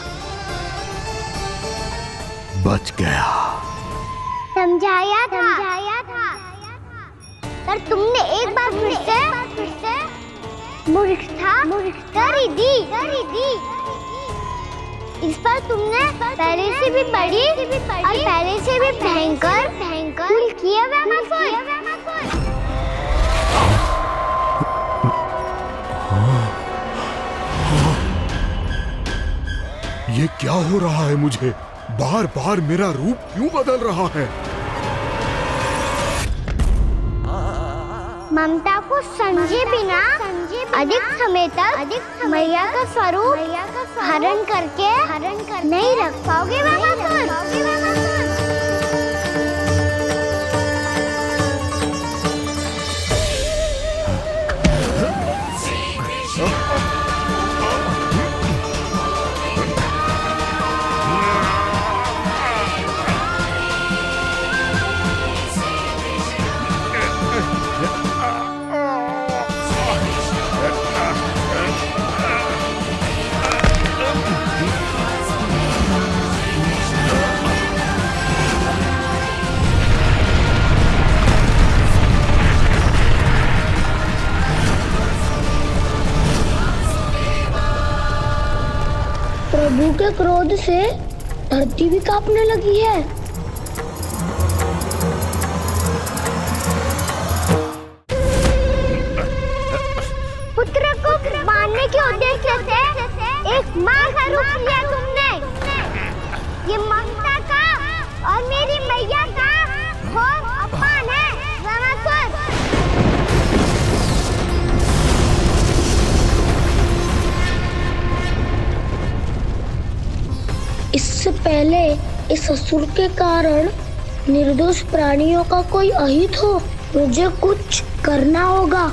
बच गया। समझाया था, पर तुमने एक बार फिर से मूर्खता कर ही दी। इस पर तुमने पहले से भी बड़ी और पहले से भी भयंकर भूल किया ब्रह्मासुर। ये क्या हो रहा है मुझे? बार बार मेरा रूप क्यों बदल रहा है? ममता को समझे बिना अधिक समय तक मैया का स्वरूप हरण करके नहीं रख पाओगे ब्रह्मासुर। प्रभु के क्रोध से धरती भी कांपने लगी है। पुत्र को मारने के उद्देश्य से एक मां का रूप लिया तुमने। ये ममता का और मेरी मैया का घोर अपमान है ब्रह्मासुर। इससे पहले इस असुर के कारण निर्दोष प्राणियों का कोई अहित हो, मुझे कुछ करना होगा।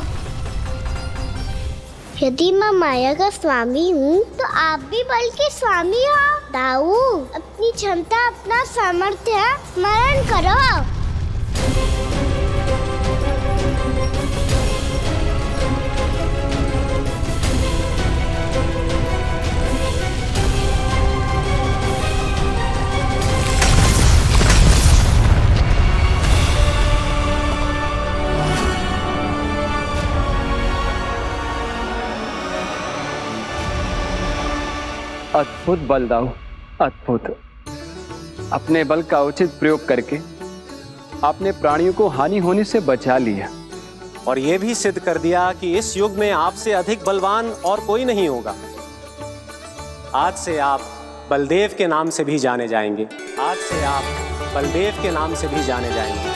यदि मैं माया का स्वामी हूँ तो आप भी बल के स्वामी हो। दाऊ, अपनी क्षमता, अपना सामर्थ्य स्मरण करो। अद्भुत बल दाऊ, अद्भुत। अपने बल का उचित प्रयोग करके आपने प्राणियों को हानि होने से बचा लिया और ये भी सिद्ध कर दिया कि इस युग में आपसे अधिक बलवान और कोई नहीं होगा। आज से आप बलदेव के नाम से भी जाने जाएंगे। आज से आप बलदेव के नाम से भी जाने जाएंगे।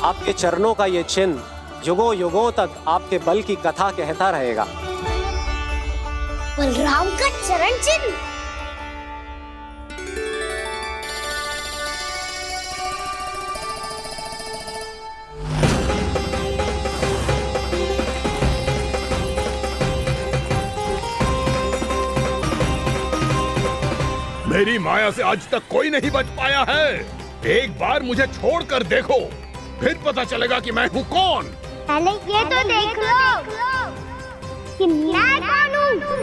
आपके चरणों का ये चिन्ह युगों युगों तक आपके बल की कथा कहता रहेगा। बलराम का चरण चिन्ह। मेरी माया से आज तक कोई नहीं बच पाया है। एक बार मुझे छोड़कर देखो, फिर पता चलेगा कि मैं हूँ कौन। पहले ये तो देख लो कि मैं कौन हूँ।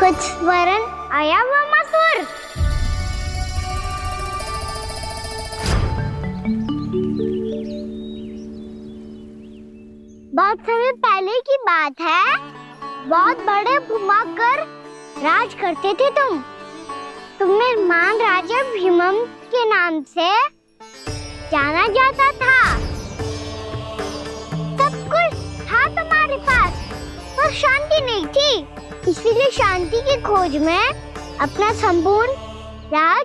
कुछ वरन आया हुआ मसूर। बहुत समय पहले की बात है, बहुत बड़े भूमाकर राज करते थे तुम्हें महान राजा भीमम के नाम से जाना जाता था। सब कुछ था तुम्हारे पास, पर शांति नहीं थी। इसीलिए शांति की खोज में अपना संपूर्ण राज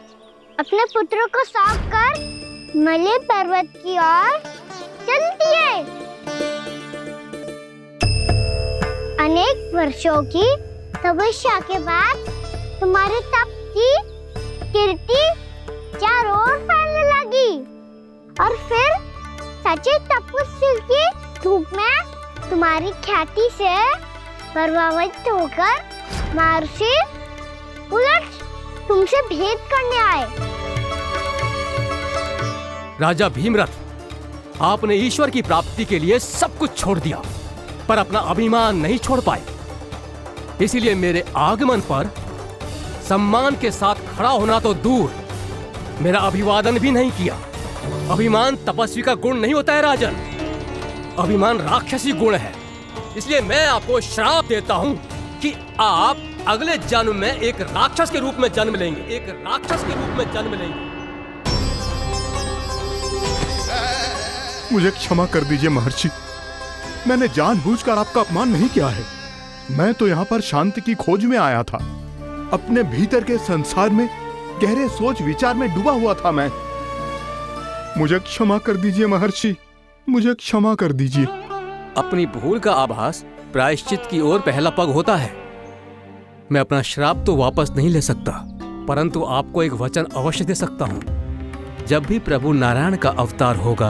अपने पुत्रों को सौंप कर मलय पर्वत की ओर चल दिए। अनेक वर्षों की तपस्या के बाद तुम्हारे तप की कीर्ति चारों ओर फैलने लगी और फिर सच्चे तपस्वी की धूप में तुम्हारी ख्याति से प्रभावित होकर महर्षि उलट तुमसे भेंट करने आए। राजा भीमरथ, आपने ईश्वर की प्राप्ति के लिए सब कुछ छोड़ दिया, पर अपना अभिमान नहीं छोड़ पाए। इसीलिए मेरे आगमन पर सम्मान के साथ खड़ा होना तो दूर, मेरा अभिवादन भी नहीं किया। अभिमान तपस्वी का गुण नहीं होता है राजन, अभिमान राक्षसी गुण है। इसलिए मैं आपको श्राप देता हूं कि आप अगले जन्म में एक राक्षस के रूप में जन्म लेंगे, एक राक्षस के रूप में जन्म लेंगे। मुझे क्षमा कर दीजिए महर्षि, मैंने जानबूझकर आपका अपमान नहीं किया है। मैं तो यहाँ पर शांति की खोज में आया था। अपने भीतर के संसार में गहरे सोच विचार में डूबा हुआ था मैं। मुझे क्षमा कर दीजिए महर्षि, मुझे क्षमा कर दीजिए। अपनी भूल का आभास प्रायश्चित की ओर पहला पग होता है। मैं अपना श्राप तो वापस नहीं ले सकता, परंतु आपको एक वचन अवश्य दे सकता हूं। जब भी प्रभु नारायण का अवतार होगा,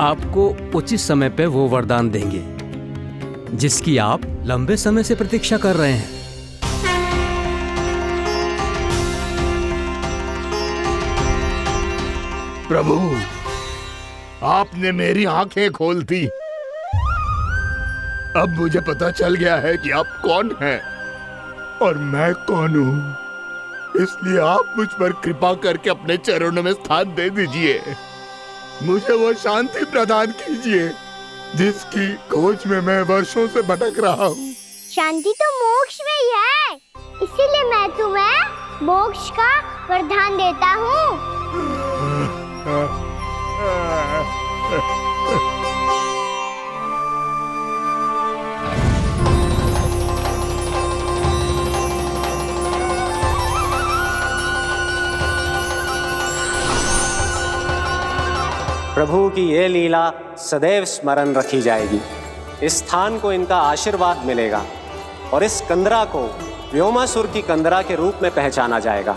आपको उचित समय पे वो वरदान देंगे जिसकी आप लंबे समय से प्रतीक्षा कर रहे हैं। प्रभु, आपने मेरी आंखें खोल दी। अब मुझे पता चल गया है कि आप कौन हैं और मैं कौन हूँ। इसलिए आप मुझ पर कृपा करके अपने चरणों में स्थान दे दीजिए। मुझे वो शांति प्रदान कीजिए जिसकी खोज में मैं वर्षों से भटक रहा हूँ। शांति तो मोक्ष में ही है, इसीलिए मैं तुम्हें मोक्ष का वरदान देता हूँ। प्रभु की ये लीला सदैव स्मरण रखी जाएगी। इस स्थान को इनका आशीर्वाद मिलेगा और इस कंदरा को व्योमासुर की कंदरा के रूप में पहचाना जाएगा।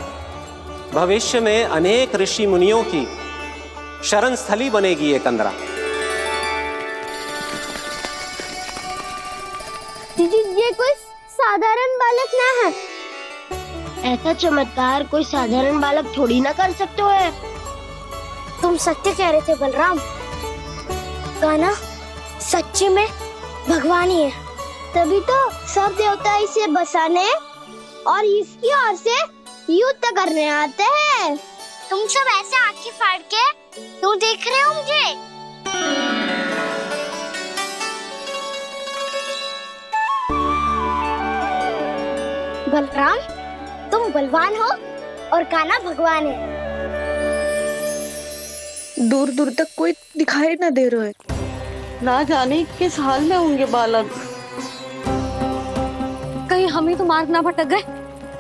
भविष्य में अनेक ऋषि मुनियों की शरण स्थली बनेगी ये कंदरा। दीदी, ये कोई साधारण बालक ना है। ऐसा चमत्कार कोई साधारण बालक थोड़ी ना कर सकते हो। तुम सत्य कह रहे थे बलराम। कान्हा सच्ची में भगवान ही है, तभी तो सब देवता इसे बसाने और इसकी ओर से युद्ध करने आते हैं। तुम सब ऐसे आंखें फाड़ के क्यों देख रहे हो मुझे? बलराम, तुम बलवान हो और कान्हा भगवान है। दूर दूर तक कोई दिखाई न दे रहा है, ना जाने किस हाल में होंगे बालक। कहीं हम ही तो मार्ग ना भटक गए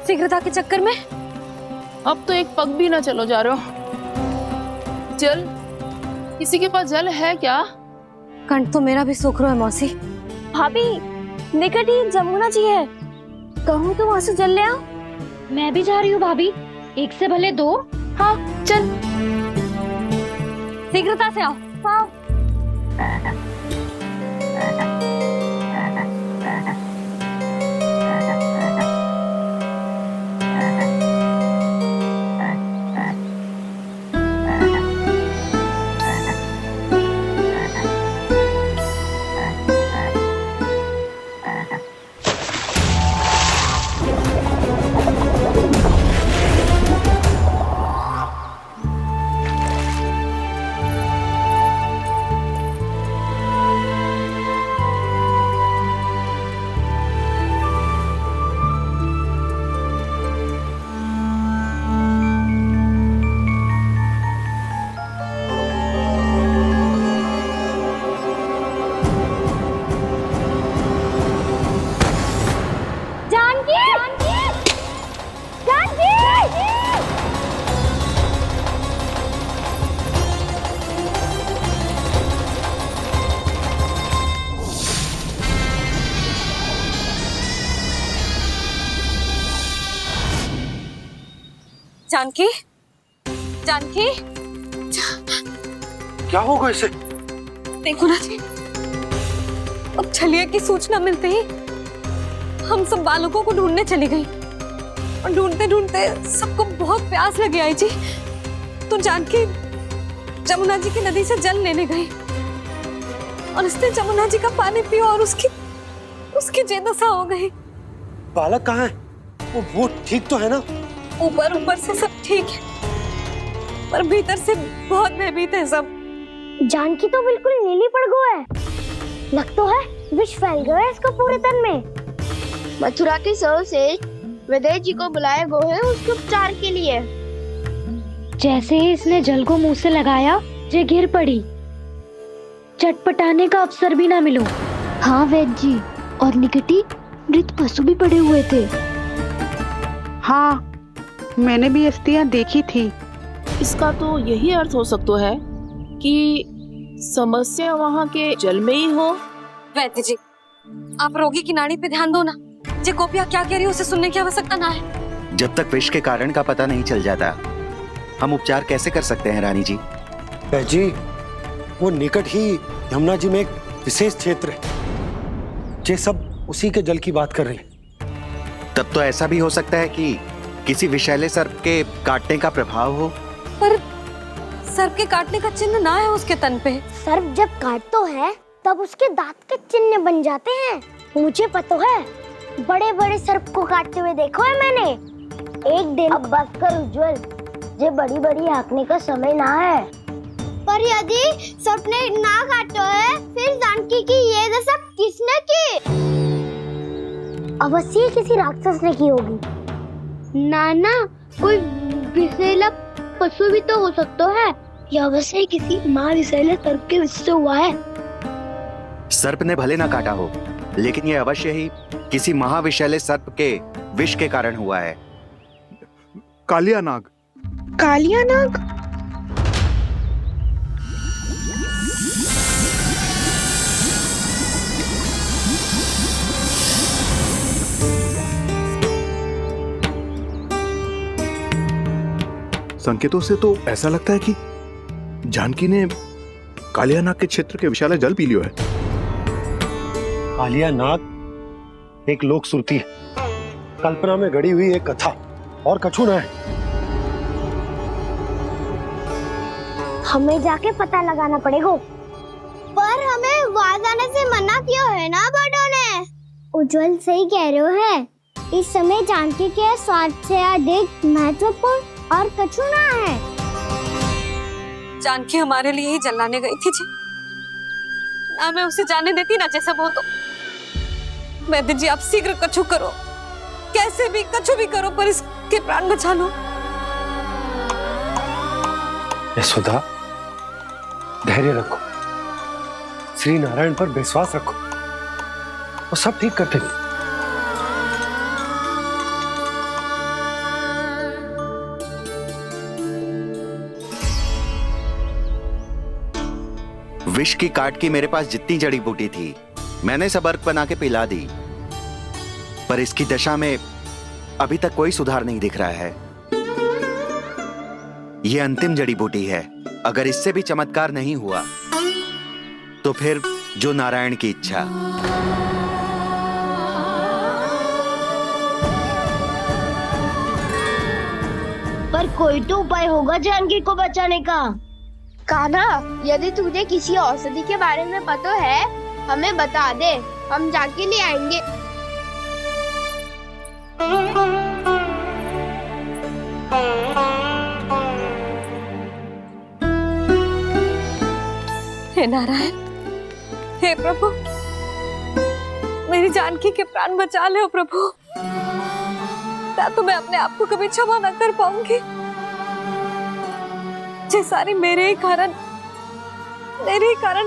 शीघ्रता के चक्कर में। अब तो एक पग भी ना चलो जा रहे हो। जल, किसी के पास जल है क्या? कंठ तो मेरा भी सूख रहा है मौसी। भाभी, निकट ही जमुना जी है, कहूँ तो वहाँ से जल ले आओ। मैं भी जा रही हूँ भाभी, एक से भले दो। हाँ चल, शीघ्रता से आओ। हाँ। जानकी, जानकी, क्या होगा इसे? देखो ना जी, अब छलिया की सूचना मिलते ही हम सब बालकों को ढूंढने चली गई और ढूंढते ढूंढते सबको बहुत प्यास लगी आई जी। तो जानकी जमुना जी की नदी से जल लेने गई और उसने जमुना जी का पानी पिया और उसकी जेदशा हो गई। बालक कहाँ है? वो ठीक तो है ना? ऊपर से सब ठीक है, पर भीतर से बहुत भयभीत है सब। जानकी तो बिल्कुल नीली पड़ गई है, लग तो है विष फैल गया है इसको पूरे तन में। मथुरा के सौ से विदेश जी को बुलाए गए हैं उसके उपचार के लिए। जैसे ही इसने जल को मुंह से लगाया, जे गिर पड़ी, चटपटाने का अवसर भी ना मिलो। हाँ वैद्य जी, और निकटी मृत पशु भी पड़े हुए थे। हाँ, मैंने भी अस्थियां देखी थी। इसका तो यही अर्थ हो सकता है कि समस्या वहाँ के जल में ही हो। वैद्य जी, आप रोगी की नाड़ी पे ध्यान दो ना। जे गोपिया क्या कह रही है उसे सुनने की आवश्यकता ना है। जब तक विष के कारण का पता नहीं चल जाता, हम उपचार कैसे कर सकते हैं रानी जी? जी, वो निकट ही यमुना जी में एक विशेष क्षेत्र है, जे सब उसी के जल की बात कर रहे हैं। तब तो ऐसा भी हो सकता है कि किसी विषैले सर्प के काटने का प्रभाव हो। पर सर्प के काटने का चिन्ह ना है उसके तन पे। सर्प जब काटता है तब उसके दांत के चिन्ह बन जाते हैं। मुझे पता है, बड़े बड़े सर्प को काटते हुए देखो है मैंने। एक दिन अब बस कर उज्जवल, ये बड़ी बड़ी हाँकने का समय ना है। पर यदि सर्प ने ना काटा है, फिर जानकी की ये दशा किसने की? अवश्य किसी राक्षस ने की होगी। नाना, कोई विषैला पशु भी तो हो सकता है, या अवश्य किसी माँ विषैले सर्प के विष से हुआ है। सर्प ने भले ना काटा हो, लेकिन ये अवश्य ही किसी महाविषैले सर्प के विष के कारण हुआ है। कालिया नाग। कालिया नाग? संकेतों से तो ऐसा लगता है कि जानकी ने कालिया नाग के क्षेत्र के विशाल जल पी लियो है। कालिया नाग एक लोक श्रुति है, कल्पना में गढ़ी हुई एक कथा, और कछु न है। हमें जाके पता लगाना पड़ेगा पर हमें वहाँ जाने से मना किया है ना बड़ों ने। उज्जवल सही कह रहे हो है। इस समय जानकी के स्वार्थ से अधिक महत्वपूर्ण और कछु ना है। जानकी हमारे लिए ही जलाने गई थी जी, ना मैं उसे जाने देती ना जैसा वो तो। वैद्य जी आप शीघ्र कछु करो, कैसे भी कछु भी करो, पर इसके प्राण बचा लो। यशोदा, धैर्य रखो, श्री नारायण पर विश्वास रखो, वो सब ठीक कर देंगे। विष की काट की मेरे पास जितनी जड़ी बूटी थी मैंने सब अर्क बना के पिला दी, पर इसकी दशा में अभी तक कोई सुधार नहीं दिख रहा है। यह अंतिम जड़ी बूटी है, अगर इससे भी चमत्कार नहीं हुआ तो फिर जो नारायण की इच्छा। पर कोई तो उपाय होगा जानकी को बचाने का। कान्हा, यदि तुझे किसी औषधि के बारे में पता है हमें बता दे, हम जाके ले आएंगे। हे नारायण, हे प्रभु, मेरी जानकी के प्राण बचा ले प्रभु। या तो मैं अपने आप को कभी क्षमा न कर पाऊंगी। ये सारी मेरे ही कारण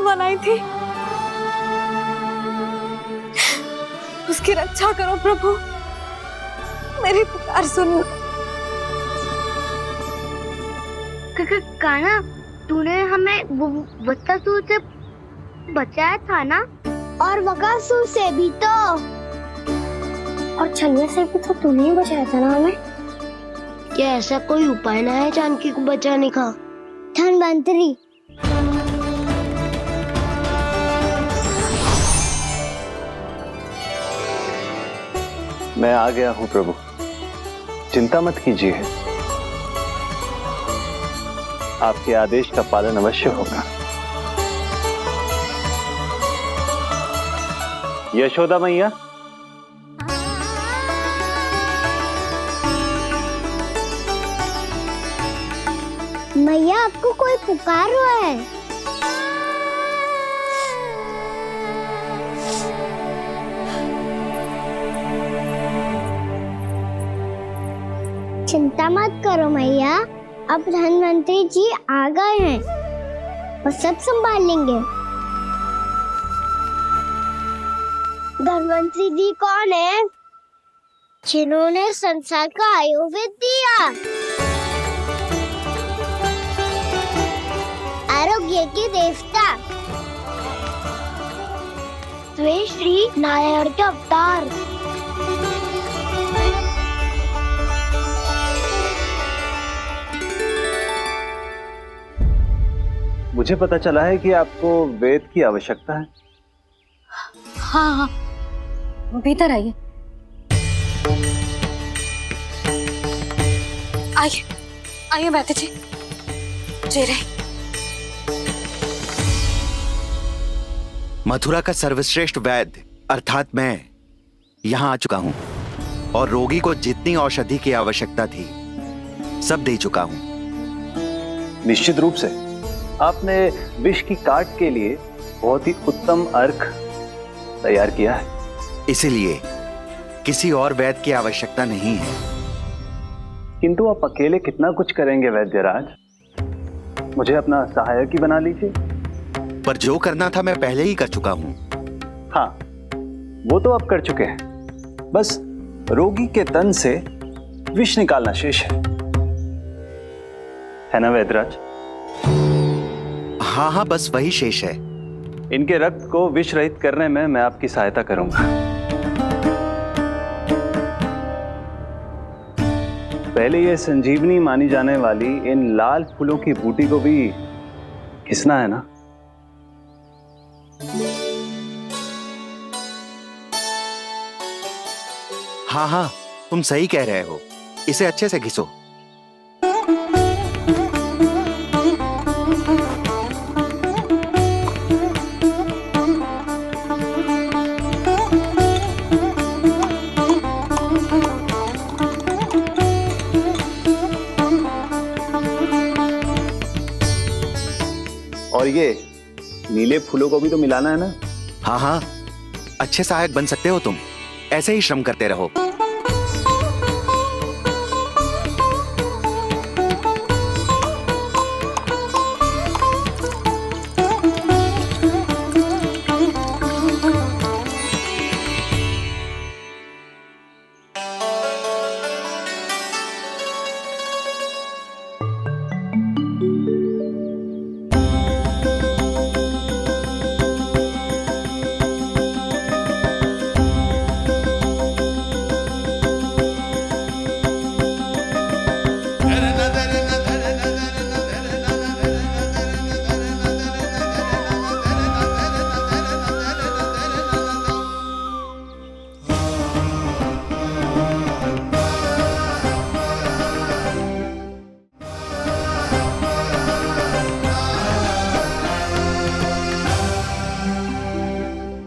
बनाई थी। उसकी रक्षा करो प्रभु, मेरी पुकार सुनो। कान्हा, तूने हमें वत्सासुर से बचाया था ना, और बकासुर से भी तो, और छलिया से भी तो तूने ही बचाया था ना हमें। क्या ऐसा कोई उपाय ना है जानकी को बचाने का? धन्वंतरी, मैं आ गया हूं प्रभु, चिंता मत कीजिए, आपके आदेश का पालन अवश्य होगा। यशोदा मैया, मैया आपको कोई पुकार रहा है। चिंता मत करो मैया, अब धन्वंतरी जी आ गए हैं, वो सब संभाल लेंगे। धन्वंतरी जी कौन है? जिन्होंने संसार का आयुर्वेद दिया, आरोग्य के देवता, वे श्री नारायण के अवतार। मुझे पता चला है कि आपको वेद की आवश्यकता है। हाँ हाँ, भीतर आइए। आइए आइए बैठे जी, जी रहे। मथुरा का सर्वश्रेष्ठ वैद्य अर्थात मैं यहाँ आ चुका हूँ, और रोगी को जितनी औषधि की आवश्यकता थी सब दे चुका हूँ। निश्चित रूप से आपने विष की काट के लिए बहुत ही उत्तम अर्क तैयार किया है, इसीलिए किसी और वैद्य की आवश्यकता नहीं है। किंतु आप अकेले कितना कुछ करेंगे वैद्यराज, मुझे अपना सहायक ही बना लीजिए। पर जो करना था मैं पहले ही कर चुका हूँ। हाँ, वो तो आप कर चुके हैं, बस रोगी के तन से विष निकालना शेष है ना वैद्यराज? हाँ हाँ, बस वही शेष है। इनके रक्त को विष रहित करने में मैं आपकी सहायता करूंगा। पहले ये संजीवनी मानी जाने वाली इन लाल फूलों की बूटी को भी घिसना है ना? हाँ हाँ, तुम सही कह रहे हो, इसे अच्छे से घिसो। ये नीले फूलों को भी तो मिलाना है ना। हाँ हाँ, अच्छे सहायक बन सकते हो तुम, ऐसे ही श्रम करते रहो।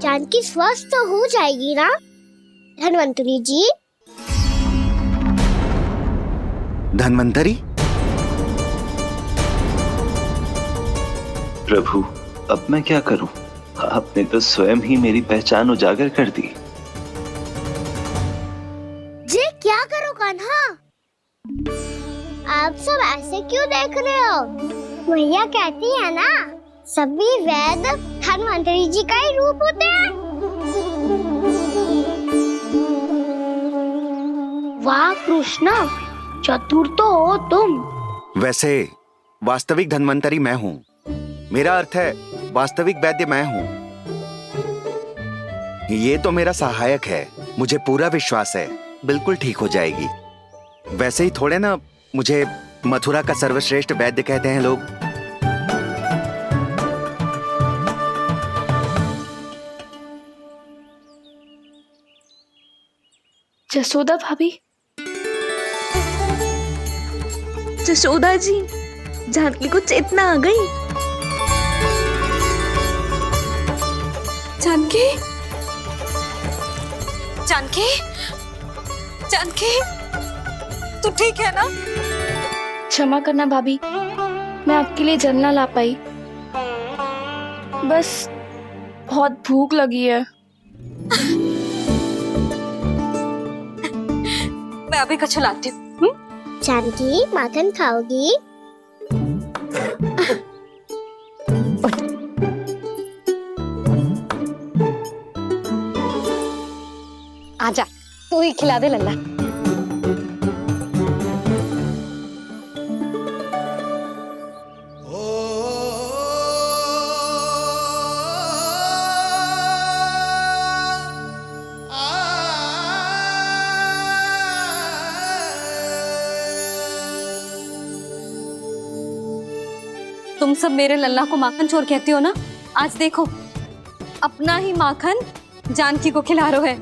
जानकी स्वस्थ तो हो जाएगी ना धन्वंतरी जी? धन्वंतरी? प्रभु, अब मैं क्या करूं? आपने तो स्वयं ही मेरी पहचान उजागर कर दी। जी क्या करो कान्हा? आप सब ऐसे क्यों देख रहे हो? मैया कहती है ना, सभी वेद धन्वंतरी जी का ही रूप होते हैं। वाह कृष्णा, चतुर तो हो तुम। वैसे वास्तविक धन्वंतरी मैं हूँ, मेरा अर्थ है वास्तविक वैद्य मैं हूँ। ये तो मेरा सहायक है, मुझे पूरा विश्वास है बिल्कुल ठीक हो जाएगी। वैसे ही थोड़े ना मुझे मथुरा का सर्वश्रेष्ठ वैद्य कहते हैं लोग। जसोदा भाभी, जसोदा जी, जानकी को चेतना आ गई। जानकी, जानकी, जानकी, तू ठीक है ना? क्षमा करना भाभी, मैं आपके लिए जल ना ला पाई। बस बहुत भूख लगी है। मैं अभी कछु लाती हूँ। जानकी माखन खाओगी? आजा, तू ही खिला दे लल्ला। तुम सब मेरे लल्ला को माखन चोर कहती हो ना? आज देखो, अपना ही माखन जानकी को खिला रहे है।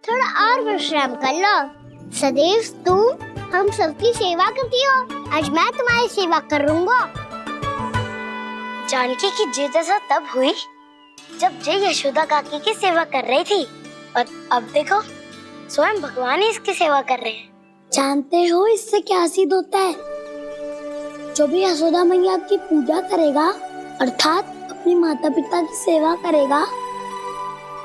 थोड़ा और विश्राम कर लो। सदैव तुम हम सबकी सेवा करती हो, आज मैं तुम्हारी सेवा करूंगा। जानकी की जिज्ञासा तब हुई जब जय यशोदा काकी की सेवा कर रही थी, और अब देखो स्वयं भगवान ही इसकी सेवा कर रहे हैं। जानते हो इससे क्या सिद्ध होता है? जो भी यशोदा मैया की पूजा करेगा, अर्थात अपने माता पिता की सेवा करेगा,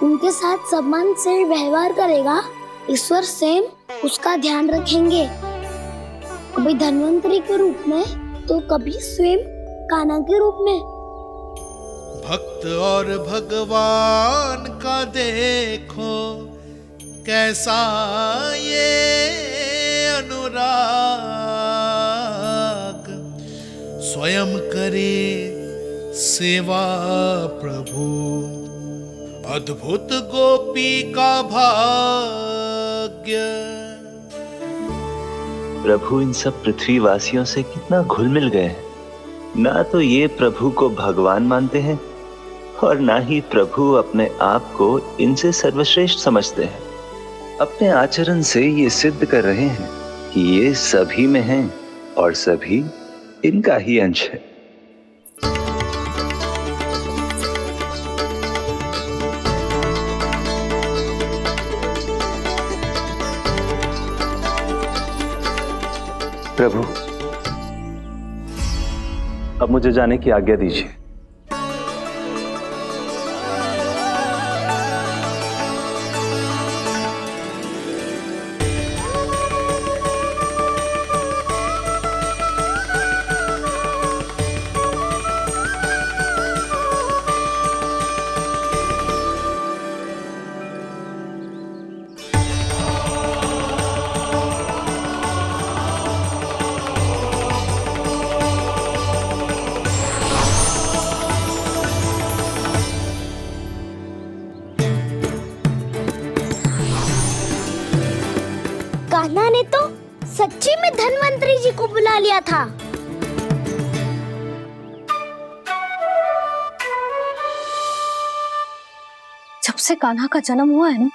उनके साथ सम्मान से व्यवहार करेगा, ईश्वर स्वयं उसका ध्यान रखेंगे। कभी धन्वंतरी के रूप में तो कभी स्वयं कान्हा के रूप में। भक्त और भगवान का देखो कैसा ये अनुराग, स्वयं करे सेवा प्रभु, अद्भुत गोपी का भाग्य। प्रभु इन सब पृथ्वीवासियों से कितना घुल मिल गए। ना तो ये प्रभु को भगवान मानते हैं और ना ही प्रभु अपने आप को इनसे सर्वश्रेष्ठ समझते हैं। अपने आचरण से ये सिद्ध कर रहे हैं कि ये सभी में हैं और सभी इनका ही अंश है। प्रभु, अब मुझे जाने की आज्ञा दीजिए। कान्हा ने तो सच्ची में धन्वंतरी जी को बुला लिया था। जब से कान्हा का जन्म हुआ है ना,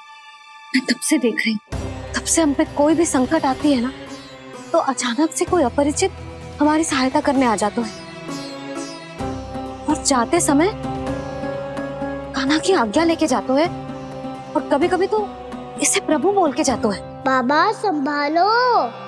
मैं तब से देख रही हूँ, तब से हम पे कोई भी संकट आती है ना, तो अचानक से कोई अपरिचित हमारी सहायता करने आ जाता है। और जाते समय कान्हा की आज्ञा लेके जाते है, और कभी कभी तो इसे प्रभु बोल के जाते है। बाबा संभालो।